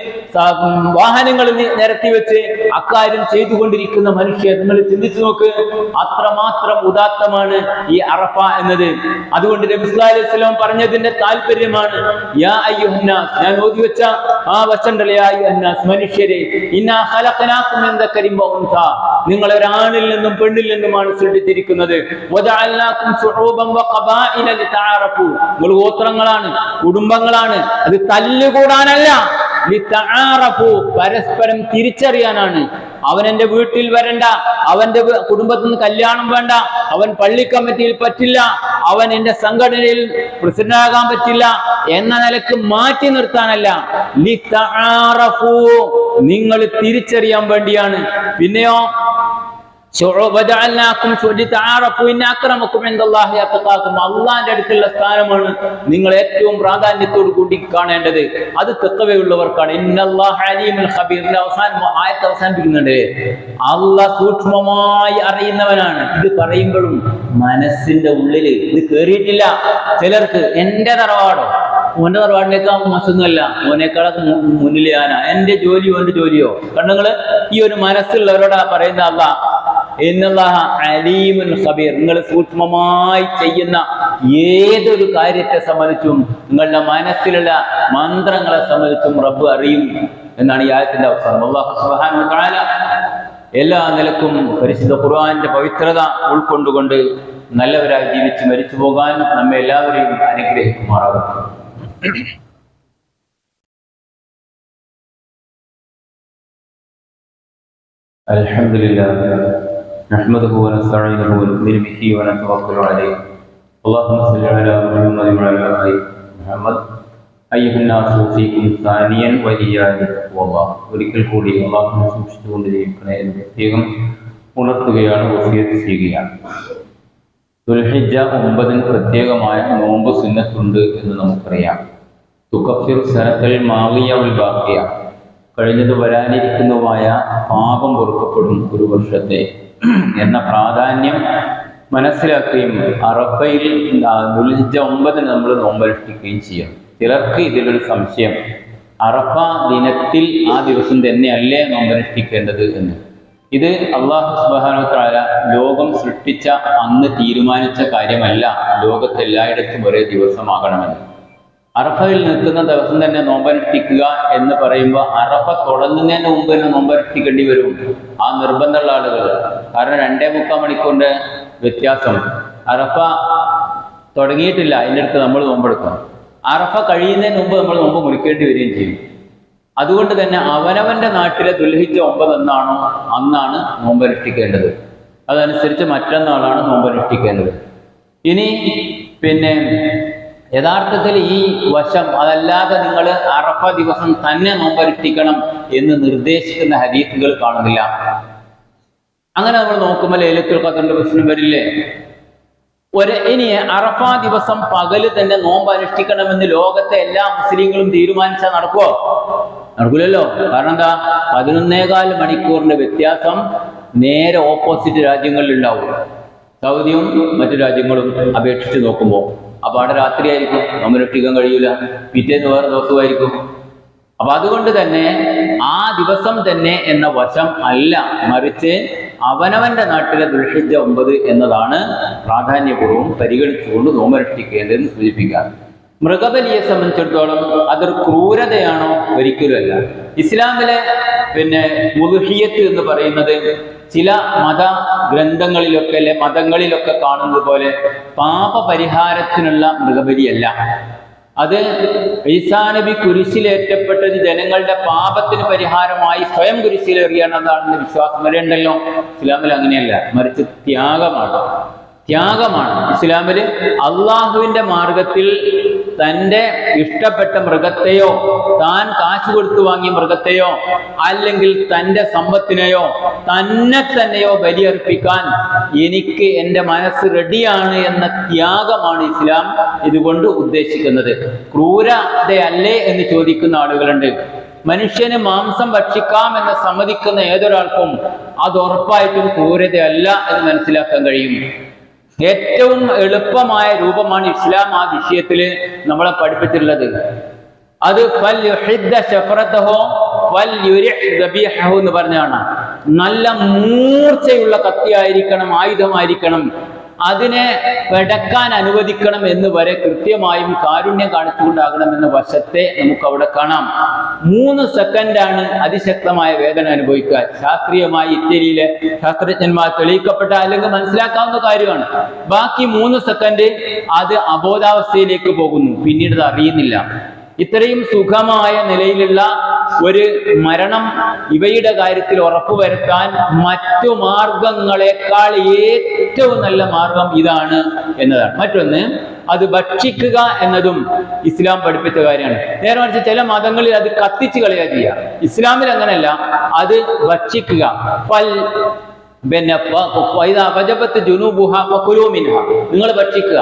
A: വാഹനങ്ങൾ നിരത്തി വെച്ച് അക്കാര്യം ചെയ്തുകൊണ്ടിരിക്കുന്ന മനുഷ്യർ നിങ്ങൾ ചിന്തിച്ചു നോക്ക്. അത്രമാത്രം ഉദാത്തമാണ് ഈ അറഫ എന്നത്. അതുകൊണ്ട് നബി സല്ലല്ലാഹു അലൈഹി വസല്ലം പറഞ്ഞതിന്റെ താല്പര്യമാണ് യാ അയ്യുഹന്നാസ്, ഞാൻ ഓതി വെച്ച ആ വചനത്തിലെ യാ അയ്യുഹന്നാസ്, മനുഷ്യരെ, ഇന്നാ ഖലഖനാകും മിൻ ദക്കരിൻ വ ഉൻസ, നിങ്ങൾ ഒരാണിൽ നിന്നും പെണ്ണിൽ നിന്നുമാണ് സൃഷ്ടിച്ചിരിക്കുന്നത്. വജഅൽനാകും ശുഊബൻ വ ഖബാഇല ലിതആറഫു, നിങ്ങൾ ഗോത്രങ്ങളാണ്, കുടുംബങ്ങളാണ്. അത് തല്ലുകൂടാനല്ല, ലിതആറഫു, പരസ്പരം തിരിച്ചറിയാനാണ്. അവൻ എന്റെ വീട്ടിൽ വരണ്ട, അവന്റെ കുടുംബത്തിൽ നിന്ന് കല്യാണം വേണ്ട, അവൻ പള്ളി കമ്മിറ്റിയിൽ പറ്റില്ല, അവൻ എന്റെ സംഘടനയിൽ പ്രസിഡന്റ് ആകാൻ പറ്റില്ല എന്ന നിലക്ക് മാറ്റി നിർത്താനല്ല, ലിതആറഫു, നിങ്ങൾ തിരിച്ചറിയാൻ വേണ്ടിയാണ്. പിന്നെയോ അള്ളാന്റെ അടുത്തുള്ള സ്ഥാനമാണ് നിങ്ങൾ ഏറ്റവും പ്രാധാന്യത്തോടു കൂടി കാണേണ്ടത്. അത് തഖ്വയുള്ളവർക്കാണ്. ആയത്ത് അവസാനിപ്പിക്കുന്നുണ്ട്, അള്ളാഹ് സൂക്ഷ്മമായി അറിയുന്നവനാണ്. ഇത് പറയുമ്പോഴും മനസ്സിന്റെ ഉള്ളില് ഇത് കേറിയിട്ടില്ല ചിലർക്ക്. എന്റെ തറവാടോ, ഓന്റെ തറവാടിനേക്കാൾ മോശമൊന്നുമല്ല, ഓനേക്കാളൊക്കെ മുന്നിൽ ഞാനാ, എന്റെ ജോലിയോ ഓന്റെ ജോലിയോ. കണ്ണുങ്ങള് ഈ ഒരു മനസ്സുള്ളവരോടാ പറയുന്ന അള്ളാഹ് ഇന്നല്ലാഹ അലീമുൻ ഖബീർ, നിങ്ങൾ സൂക്ഷ്മമായി ചെയ്യുന്ന ഏതൊരു കാര്യത്തെ സംബന്ധിച്ചും നിങ്ങളുടെ മനസ്സിലുള്ള മന്ത്രങ്ങളെ സംബന്ധിച്ചും റബ്ബ് അറിയും എന്നാണ് ഈ ആയത്തിന്റെ അവസാനം. അല്ലാഹു സുബ്ഹാനഹു വ തആല എല്ലാ നിലക്കും പരിശുദ്ധ ഖുർആന്റെ പവിത്രത ഉൾക്കൊണ്ടുകൊണ്ട് നല്ലവരായി ജീവിച്ച് മരിച്ചു പോകാൻ നമ്മെ എല്ലാവരെയും അനുഗ്രഹിക്കുമാറാകട്ടെ. അൽഹംദുലില്ലാഹ് നഹ്മദുഹു വനസ്തഈനുഹു വനുഅ്മിനു ബിഹി വനതവക്കലു അലൈഹി. അല്ലാഹുമ്മ സ്വല്ലി അലാ മുഹമ്മദിൻ വഅലാ ആലി മുഹമ്മദ്. അയ്യുഹന്നാസു ഫീകും സാനിയൻ വലിയാനി വല്ലാഹ്. ഒരിക്കൽ കൂടി അല്ലാഹുവിനെ സൂക്ഷിച്ചുകൊണ്ട് ജീവിക്കണേ എന്ന് പ്രത്യേകം ഉണർത്തുകയാണ്, വസിയത്ത് ചെയ്യുകയാണ്. ദുൽഹിജ്ജ 9 പ്രത്യേകമായ നോമ്പ് സുന്നത്തുണ്ട് എന്ന് നമുക്കറിയാം. തുകഫിർ സനത്തൽ മാളിയ വൽ ബാഖിയ, കഴിഞ്ഞത് വരാനിരിക്കുന്നതുമായ പാപം പൊറുക്കപ്പെടും ഒരു വർഷത്തെ എന്ന പ്രാധാന്യം മനസ്സിലാക്കുകയും അറഫയിൽ ദുൽഹിജ്ജ 9 നമ്മൾ നോമ്പനുഷ്ഠിക്കുകയും ചെയ്യും. ചിലർക്ക് ഇതിലൊരു സംശയം, അറഫ ദിനത്തിൽ ആ ദിവസം തന്നെയല്ലേ നോമ്പനുഷ്ഠിക്കേണ്ടത് എന്ന്. ഇത് അല്ലാഹു സുബ്ഹാനഹു വ തആല ലോകം സൃഷ്ടിച്ച അന്ന് തീരുമാനിച്ച കാര്യമല്ല, ലോകത്തെല്ലായിടത്തും ഒരേ ദിവസമാകണമെന്ന്. അറഫയിൽ നിൽക്കുന്ന ദിവസം തന്നെ നോമ്പനുഷ്ഠിക്കുക എന്ന് പറയുമ്പോൾ അറഫ തുടങ്ങുന്നതിന് മുമ്പ് തന്നെ നോമ്പനുഷ്ഠിക്കേണ്ടി വരും ആ നിർബന്ധമുള്ള ആളുകൾ. കാരണം 2.25 മണിക്കൂറിന്റെ വ്യത്യാസം. അറഫ തുടങ്ങിയിട്ടില്ല, അതിൻ്റെ അടുത്ത് നമ്മൾ നോമ്പെടുക്കണം. അറഫ കഴിയുന്നതിന് മുമ്പ് നമ്മൾ നോമ്പ് മുറിക്കേണ്ടി വരികയും ചെയ്യും. അതുകൊണ്ട് തന്നെ അവനവന്റെ നാട്ടിലെ ദുൽഹിജ്ജ 9 എന്നാണോ അന്നാണ് നോമ്പനുഷ്ഠിക്കേണ്ടത്. അതനുസരിച്ച് മറ്റന്നാളാണ് നോമ്പനുഷ്ഠിക്കേണ്ടത്. ഇനി പിന്നെ യഥാർത്ഥത്തിൽ ഈ വശം അതല്ലാതെ നിങ്ങൾ അറഫ ദിവസം തന്നെ നോമ്പനുഷ്ഠിക്കണം എന്ന് നിർദ്ദേശിക്കുന്ന ഹദീസുകൾ കാണുന്നില്ല. അങ്ങനെ നമ്മൾ നോക്കുമ്പോൾ ലൈലത്തുൽ ഖദ്റിന്റെ പ്രശ്നം വരില്ലേ? ഇനി അറഫ ദിവസം പകല് തന്നെ നോമ്പ് അനുഷ്ഠിക്കണമെന്ന് ലോകത്തെ എല്ലാ മുസ്ലിങ്ങളും തീരുമാനിച്ചാൽ നടക്കുമോ? നടക്കൂലല്ലോ. കാരണം എന്താ? 11.25 മണിക്കൂറിന്റെ വ്യത്യാസം നേരെ ഓപ്പോസിറ്റ് രാജ്യങ്ങളിൽ ഉണ്ടാവും. സൗദിയും മറ്റു രാജ്യങ്ങളും അപേക്ഷിച്ച് നോക്കുമ്പോൾ. അപ്പൊ അവിടെ രാത്രിയായിരിക്കും, നോമ്പനുഷ്ഠിക്കാൻ കഴിയൂല. പിറ്റേന്ന് വേറെ ദിവസമായിരിക്കും. അപ്പൊ അതുകൊണ്ട് തന്നെ ആ ദിവസം തന്നെ എന്ന വശം അല്ല, മറിച്ച് അവനവന്റെ നാട്ടിലെ ദുൽഹിജ്ജ 9 എന്നതാണ് പ്രാധാന്യപൂർവ്വം പരിഗണിച്ചുകൊണ്ട് നോമ്പനുഷ്ഠിക്കേണ്ടതെന്ന് സൂചിപ്പിക്കുക. മൃഗബലിയെ സംബന്ധിച്ചിടത്തോളം അതൊരു ക്രൂരതയാണോ? ഒരിക്കലുമല്ല. ഇസ്ലാമിലെ ഉളുഹിയ്യത്ത് എന്ന് പറയുന്നത് ചില മത ഗ്രന്ഥങ്ങളിലൊക്കെ അല്ലെ മതങ്ങളിലൊക്കെ കാണുന്നത് പോലെ പാപപരിഹാരത്തിനുള്ള മൃഗബലിയല്ല. അത് ഈസാ നബി കുരിശിലേറ്റപ്പെട്ടത് ജനങ്ങളുടെ പാപത്തിന് പരിഹാരമായി സ്വയം കുരിശിലേറിയാണെന്നാണെന്ന് വിശ്വാസം വരെയുണ്ടല്ലോ. ഇസ്ലാമിൽ അങ്ങനെയല്ല, മറിച്ച് ത്യാഗമാണ്. ഇസ്ലാമില് അള്ളാഹുവിന്റെ മാർഗത്തിൽ തൻ്റെ ഇഷ്ടപ്പെട്ട മൃഗത്തെയോ താൻ കാശ് കൊടുത്തു വാങ്ങിയ മൃഗത്തെയോ അല്ലെങ്കിൽ തൻ്റെ സമ്പത്തിനെയോ തന്നെയോ ബലിയർപ്പിക്കാൻ എനിക്ക് എൻ്റെ മനസ്സ് റെഡിയാണ് എന്ന ത്യാഗമാണ് ഇസ്ലാം ഇതുകൊണ്ട് ഉദ്ദേശിക്കുന്നത്. ക്രൂരതയല്ലേ എന്ന് ചോദിക്കുന്ന ആളുകളുണ്ട്. മനുഷ്യന് മാംസം ഭക്ഷിക്കാം എന്ന് സമ്മതിക്കുന്ന ഏതൊരാൾക്കും അത് ഉറപ്പായിട്ടും ക്രൂരതയല്ല എന്ന് മനസ്സിലാക്കാൻ കഴിയും. ഏറ്റവും എളുപ്പമായ രൂപമാണ് ഇസ്ലാം ആ വിഷയത്തിൽ നമ്മളെ പഠിപ്പിച്ചിട്ടുള്ളത്. അത് എന്ന് പറഞ്ഞാണ്. നല്ല മൂർച്ചയുള്ള കത്തിയായിരിക്കണം, ആയുധമായിരിക്കണം, അതിനെ പെടക്കാൻ അനുവദിക്കണം എന്ന് വരെ കൃത്യമായും കാരുണ്യം കാണിച്ചുകൊണ്ടാകണമെന്ന വശത്തെ നമുക്ക് അവിടെ കാണാം. 3 സെക്കൻഡാണ് അതിശക്തമായ വേദന അനുഭവിക്കുക. ശാസ്ത്രീയമായി ഇറ്റലിയിലെ ശാസ്ത്രജ്ഞന്മാർ തെളിയിക്കപ്പെട്ട അല്ലെങ്കിൽ മനസ്സിലാക്കാവുന്ന കാര്യമാണ്. ബാക്കി 3 സെക്കൻഡ് അത് അബോധാവസ്ഥയിലേക്ക് പോകുന്നു, പിന്നീട് അത് അറിയുന്നില്ല. ഇത്രയും സുഖമായ നിലയിലുള്ള ഒരു മരണം ഇവയുടെ കാര്യത്തിൽ ഉറപ്പുവരുത്താൻ മറ്റു മാർഗങ്ങളെക്കാൾ ഏറ്റവും നല്ല മാർഗം ഇതാണ് എന്നതാണ്. മറ്റൊന്ന്, അത് ഭക്ഷിക്കുക എന്നതും ഇസ്ലാം പഠിപ്പിച്ച കാര്യമാണ്. നേരെ മറിച്ച് ചില മതങ്ങളിൽ അത് കത്തിച്ച് കളയുക ചെയ്യുക. ഇസ്ലാമിൽ അങ്ങനെയല്ല, അത് ഭക്ഷിക്കുക. നിങ്ങൾ ഭക്ഷിക്കുക.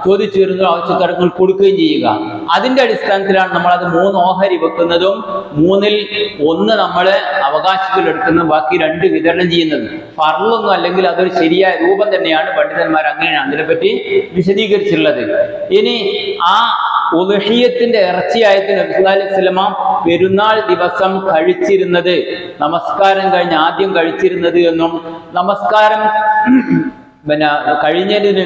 A: ചോദിച്ചു വരുന്ന ആവശ്യക്കാർക്ക് കൊടുക്കുകയും ചെയ്യുക. അതിന്റെ അടിസ്ഥാനത്തിലാണ് നമ്മൾ അത് 3 ഓഹരി വെക്കുന്നതും 3-ൽ 1 നമ്മൾ അവകാശത്തിൽ എടുക്കുന്നതും ബാക്കി 2 വിതരണം ചെയ്യുന്നത്. ഫർളൊന്നും അല്ലെങ്കിൽ അതൊരു ശരിയായ രൂപം തന്നെയാണ്. പണ്ഡിതന്മാർ അങ്ങനെയാണ് അതിനെപ്പറ്റി വിശദീകരിച്ചിട്ടുള്ളത്. ഇനി ആ ഉളുഹിയ്യത്തിന്റെ ഇറച്ചിയായത്തിന് നബി സല്ലല്ലാഹു അലൈഹി വസല്ലം പെരുന്നാൾ ദിവസം കഴിച്ചിരുന്നത്, നമസ്കാരം കഴിഞ്ഞ് ആദ്യം കഴിച്ചിരുന്നത് എന്നും നമസ്കാരം കഴിഞ്ഞതിന്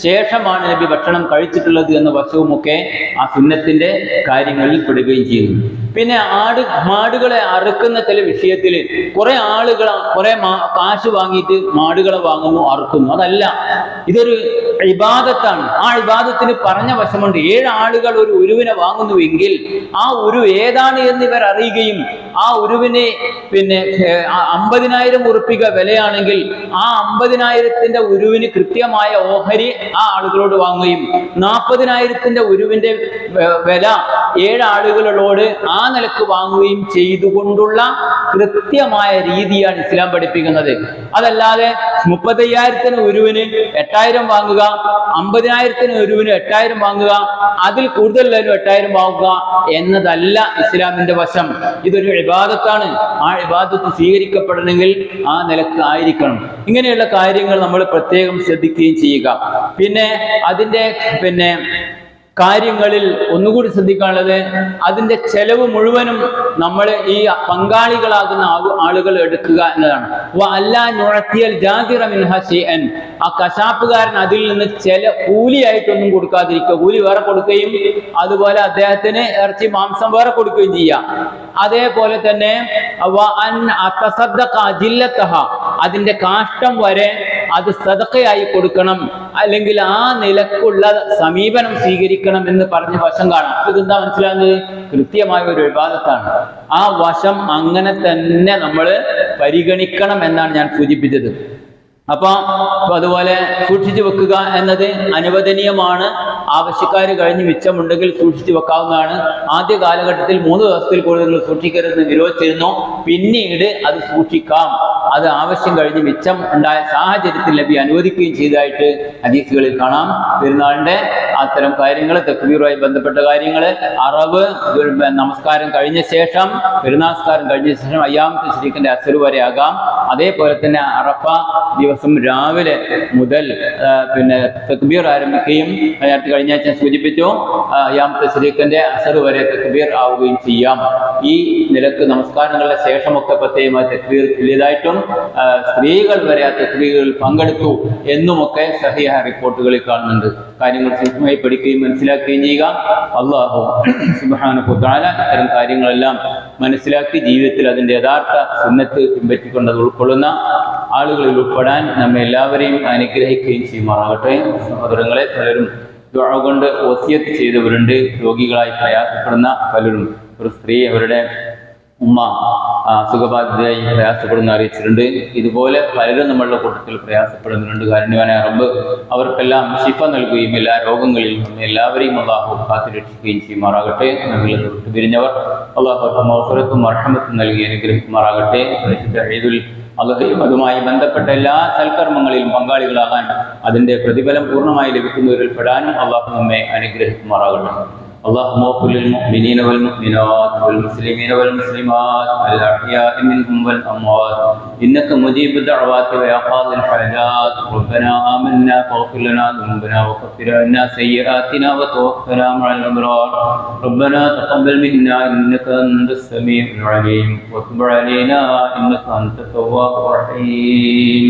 A: ശേഷമാണ് നബി ഭക്ഷണം കഴിച്ചിട്ടുള്ളത് എന്ന വശവുമൊക്കെ ആ സുന്നത്തിന്റെ കാര്യങ്ങളിൽ പെടുകയും ചെയ്യുന്നു. പിന്നെ മാടുകളെ അറുക്കുന്ന ചില വിഷയത്തിൽ കുറെ ആളുകൾ കാശ് വാങ്ങിയിട്ട് മാടുകളെ വാങ്ങുന്നു, അറുക്കുന്നു. അതല്ല, ഇതൊരു ഇബാദത്താണ്. ആ ഇബാദത്തിന് പറഞ്ഞ വശമുണ്ട്. 7 ആളുകൾ ഒരു ഉരുവിനെ വാങ്ങുന്നുവെങ്കിൽ ആ ഉരു ഏതാണ് എന്ന് ഇവർ അറിയുകയും ആ ഉരുവിന് 50,000 ഉറുപ്പിക വിലയാണെങ്കിൽ ആ 50,000-ന്റെ ഉരുവിന് കൃത്യമായ ഓഹരി ആ ആളുകളോട് വാങ്ങുകയും 40,000-ന്റെ ഉരുവിന്റെ വില 7 ആളുകളോട് ആ നിലക്ക് വാങ്ങുകയും ചെയ്തുകൊണ്ടുള്ള കൃത്യമായ രീതിയാണ് ഇസ്ലാം പഠിപ്പിക്കുന്നത്. അതല്ലാതെ 35,000-ന് ഉരുവിന് 8,000 വാങ്ങുക, 50,000-ന് ഉരുവിന് 8,000 വാങ്ങുക, അതിൽ കൂടുതലും 8,000 വാങ്ങുക എന്നതല്ല ഇസ്ലാമിന്റെ വശം. ഇതൊരു ഇബാദത്താണ്. ആ ഇബാദത്ത് സ്വീകരിക്കപ്പെടണമെങ്കിൽ ആ നിലക്ക് ആയിരിക്കണം. ഇങ്ങനെയുള്ള കാര്യങ്ങൾ നമ്മൾ പ്രത്യേകം ശ്രദ്ധിക്കുകയും ചെയ്യുക. പിന്നെ അതിന്റെ കാര്യങ്ങളിൽ ഒന്നുകൂടി ശ്രദ്ധിക്കാനുള്ളത്, അതിന്റെ ചെലവ് മുഴുവനും നമ്മൾ ഈ പങ്കാളികളാകുന്ന ആളുകൾ എടുക്കുക എന്നതാണ്. ആ കശാപ്പുകാരൻ അതിൽ നിന്ന് കൂലിയായിട്ടൊന്നും കൊടുക്കാതിരിക്കുക. കൂലി വേറെ കൊടുക്കുകയും അതുപോലെ അദ്ദേഹത്തിന് ഇറച്ചി മാംസം വേറെ കൊടുക്കുകയും ചെയ്യാം. അതേപോലെ തന്നെ അതിന്റെ കാഷ്ടം വരെ അത് സദഖയായി കൊടുക്കണം, അല്ലെങ്കിൽ ആ നിലക്കുള്ള സമീപനം സ്വീകരിക്കണം എന്ന് പറഞ്ഞ വശം കാണാം. ഇതെന്താ മനസ്സിലാകുന്നത്? കൃത്യമായ ഒരു ഇബാദത്താണ്. ആ വശം അങ്ങനെ തന്നെ നമ്മൾ പരിഗണിക്കണം എന്നാണ് ഞാൻ സൂചിപ്പിച്ചത്. അപ്പൊ അതുപോലെ സൂക്ഷിച്ചു വെക്കുക എന്നത് അനുവദനീയമാണ്. ആവശ്യക്കാർ കഴിഞ്ഞ് മിച്ചമുണ്ടെങ്കിൽ സൂക്ഷിച്ചു വെക്കാവുന്നതാണ്. ആദ്യ കാലഘട്ടത്തിൽ 3 ദിവസത്തിൽ കൂടുതൽ സൂക്ഷിക്കരുതെന്ന് നിരോധിച്ചിരുന്നു. പിന്നീട് അത് സൂക്ഷിക്കാം. അത് ആവശ്യം കഴിഞ്ഞ് മിച്ചം ഉണ്ടായ സാഹചര്യത്തിൽ നബി അനുവദിക്കുകയും ചെയ്തതായിട്ട് ഹദീസുകളിൽ കാണാം. പെരുന്നാളിന്റെ അത്തരം കാര്യങ്ങൾ, തക്ബീറുമായി ബന്ധപ്പെട്ട കാര്യങ്ങൾ, അറവ് നമസ്കാരം കഴിഞ്ഞ ശേഷം, പെരുന്നാസ്കാരം കഴിഞ്ഞ ശേഷം അയ്യാമത്തെ ശരീഖിന്റെ അസർ വരെ ആകാം. അതേപോലെ തന്നെ അറഫ ദിവസം ദിവസം രാവിലെ മുതൽ പിന്നെ തക്ബീർ ആരംഭിക്കുകയും നേരത്തെ കഴിഞ്ഞ ആഴ്ച സൂചിപ്പിച്ചു അയ്യാം തശ്രീഖിന്റെ അസർ വരെ തക്ബീർ ആവുകയും ചെയ്യാം. ഈ നിലക്ക് നമസ്കാരങ്ങളുടെ ശേഷമൊക്കെ പ്രത്യേകമായി തക്ബീർ ചൊല്ലിയതായിട്ടും സ്ത്രീകൾ വരെ ആ തക്ബീറുകളിൽ പങ്കെടുത്തു എന്നുമൊക്കെ സഹിഹ റിപ്പോർട്ടുകളിൽ കാണുന്നുണ്ട്. കാര്യങ്ങൾ സൂക്ഷ്മമായി പഠിക്കുകയും മനസ്സിലാക്കുകയും ചെയ്യുക. അല്ലാഹു സുബ്ഹാനഹു വ തആല ഇത്തരം കാര്യങ്ങളെല്ലാം മനസ്സിലാക്കി ജീവിതത്തിൽ അതിൻ്റെ യഥാർത്ഥ സുന്നത്ത് പിൻപറ്റിക്കൊണ്ട് അത് ഉൾക്കൊള്ളുന്ന ആളുകളിൽ ഉൾപ്പെടാൻ നമ്മെ എല്ലാവരെയും അനുഗ്രഹിക്കുകയും ചെയ്യുമാറാകട്ടെ. സഹോദരങ്ങളെ, പലരും ദുആ കൊണ്ട് വസിയത്ത് ചെയ്തവരുണ്ട്. രോഗികളായി പ്രയാസപ്പെടുന്ന പലരും, ഒരു സ്ത്രീ അവരുടെ ഉമ്മ അസുഖബാധിതയായി പ്രയാസപ്പെടുന്ന അറിയിച്ചിട്ടുണ്ട്. ഇതുപോലെ പലരും നമ്മളുടെ കൂട്ടത്തിൽ പ്രയാസപ്പെടുന്നുണ്ട്. കാരുണ്യവാനായ റബ്ബ് അവർക്കെല്ലാം ശിഫ നൽകുകയും എല്ലാ രോഗങ്ങളിലും നമ്മെ എല്ലാവരെയും അല്ലാഹു കാത്തുരക്ഷിക്കുകയും ചെയ്യുമാറാകട്ടെ. നമ്മളിൽ വിട്ടു പിരിഞ്ഞവർ അല്ലാഹു മഗ്ഫിറത്തും മർഹമത്തും നൽകി അനുഗ്രഹിക്കുമാറാകട്ടെ. പരിശുദ്ധ ഈദുൽ അദ്ഹയും അതുമായി ബന്ധപ്പെട്ട എല്ലാ സൽക്കർമ്മങ്ങളിലും പങ്കാളികളാകാൻ അതിൻ്റെ പ്രതിഫലം പൂർണ്ണമായി ലഭിക്കുന്നവരിൽ പെടാനും അല്ലാഹു നമ്മെ അനുഗ്രഹിക്കുമാറാകട്ടെ. اللهم اغفر للمؤمنين والمؤمنات والمسلمين والمسلمات الأحياء منهم والأموات إنك مجيب الدعوات ويا قاضي الحاجات. ربنا آمنا فاغفر لنا ذنوبنا وكفر عنا سيئاتنا وتوفنا مع الأبرار. ربنا تقبل منا إنك أنت السميع العليم وتب علينا إنك أنت التواب الرحيم.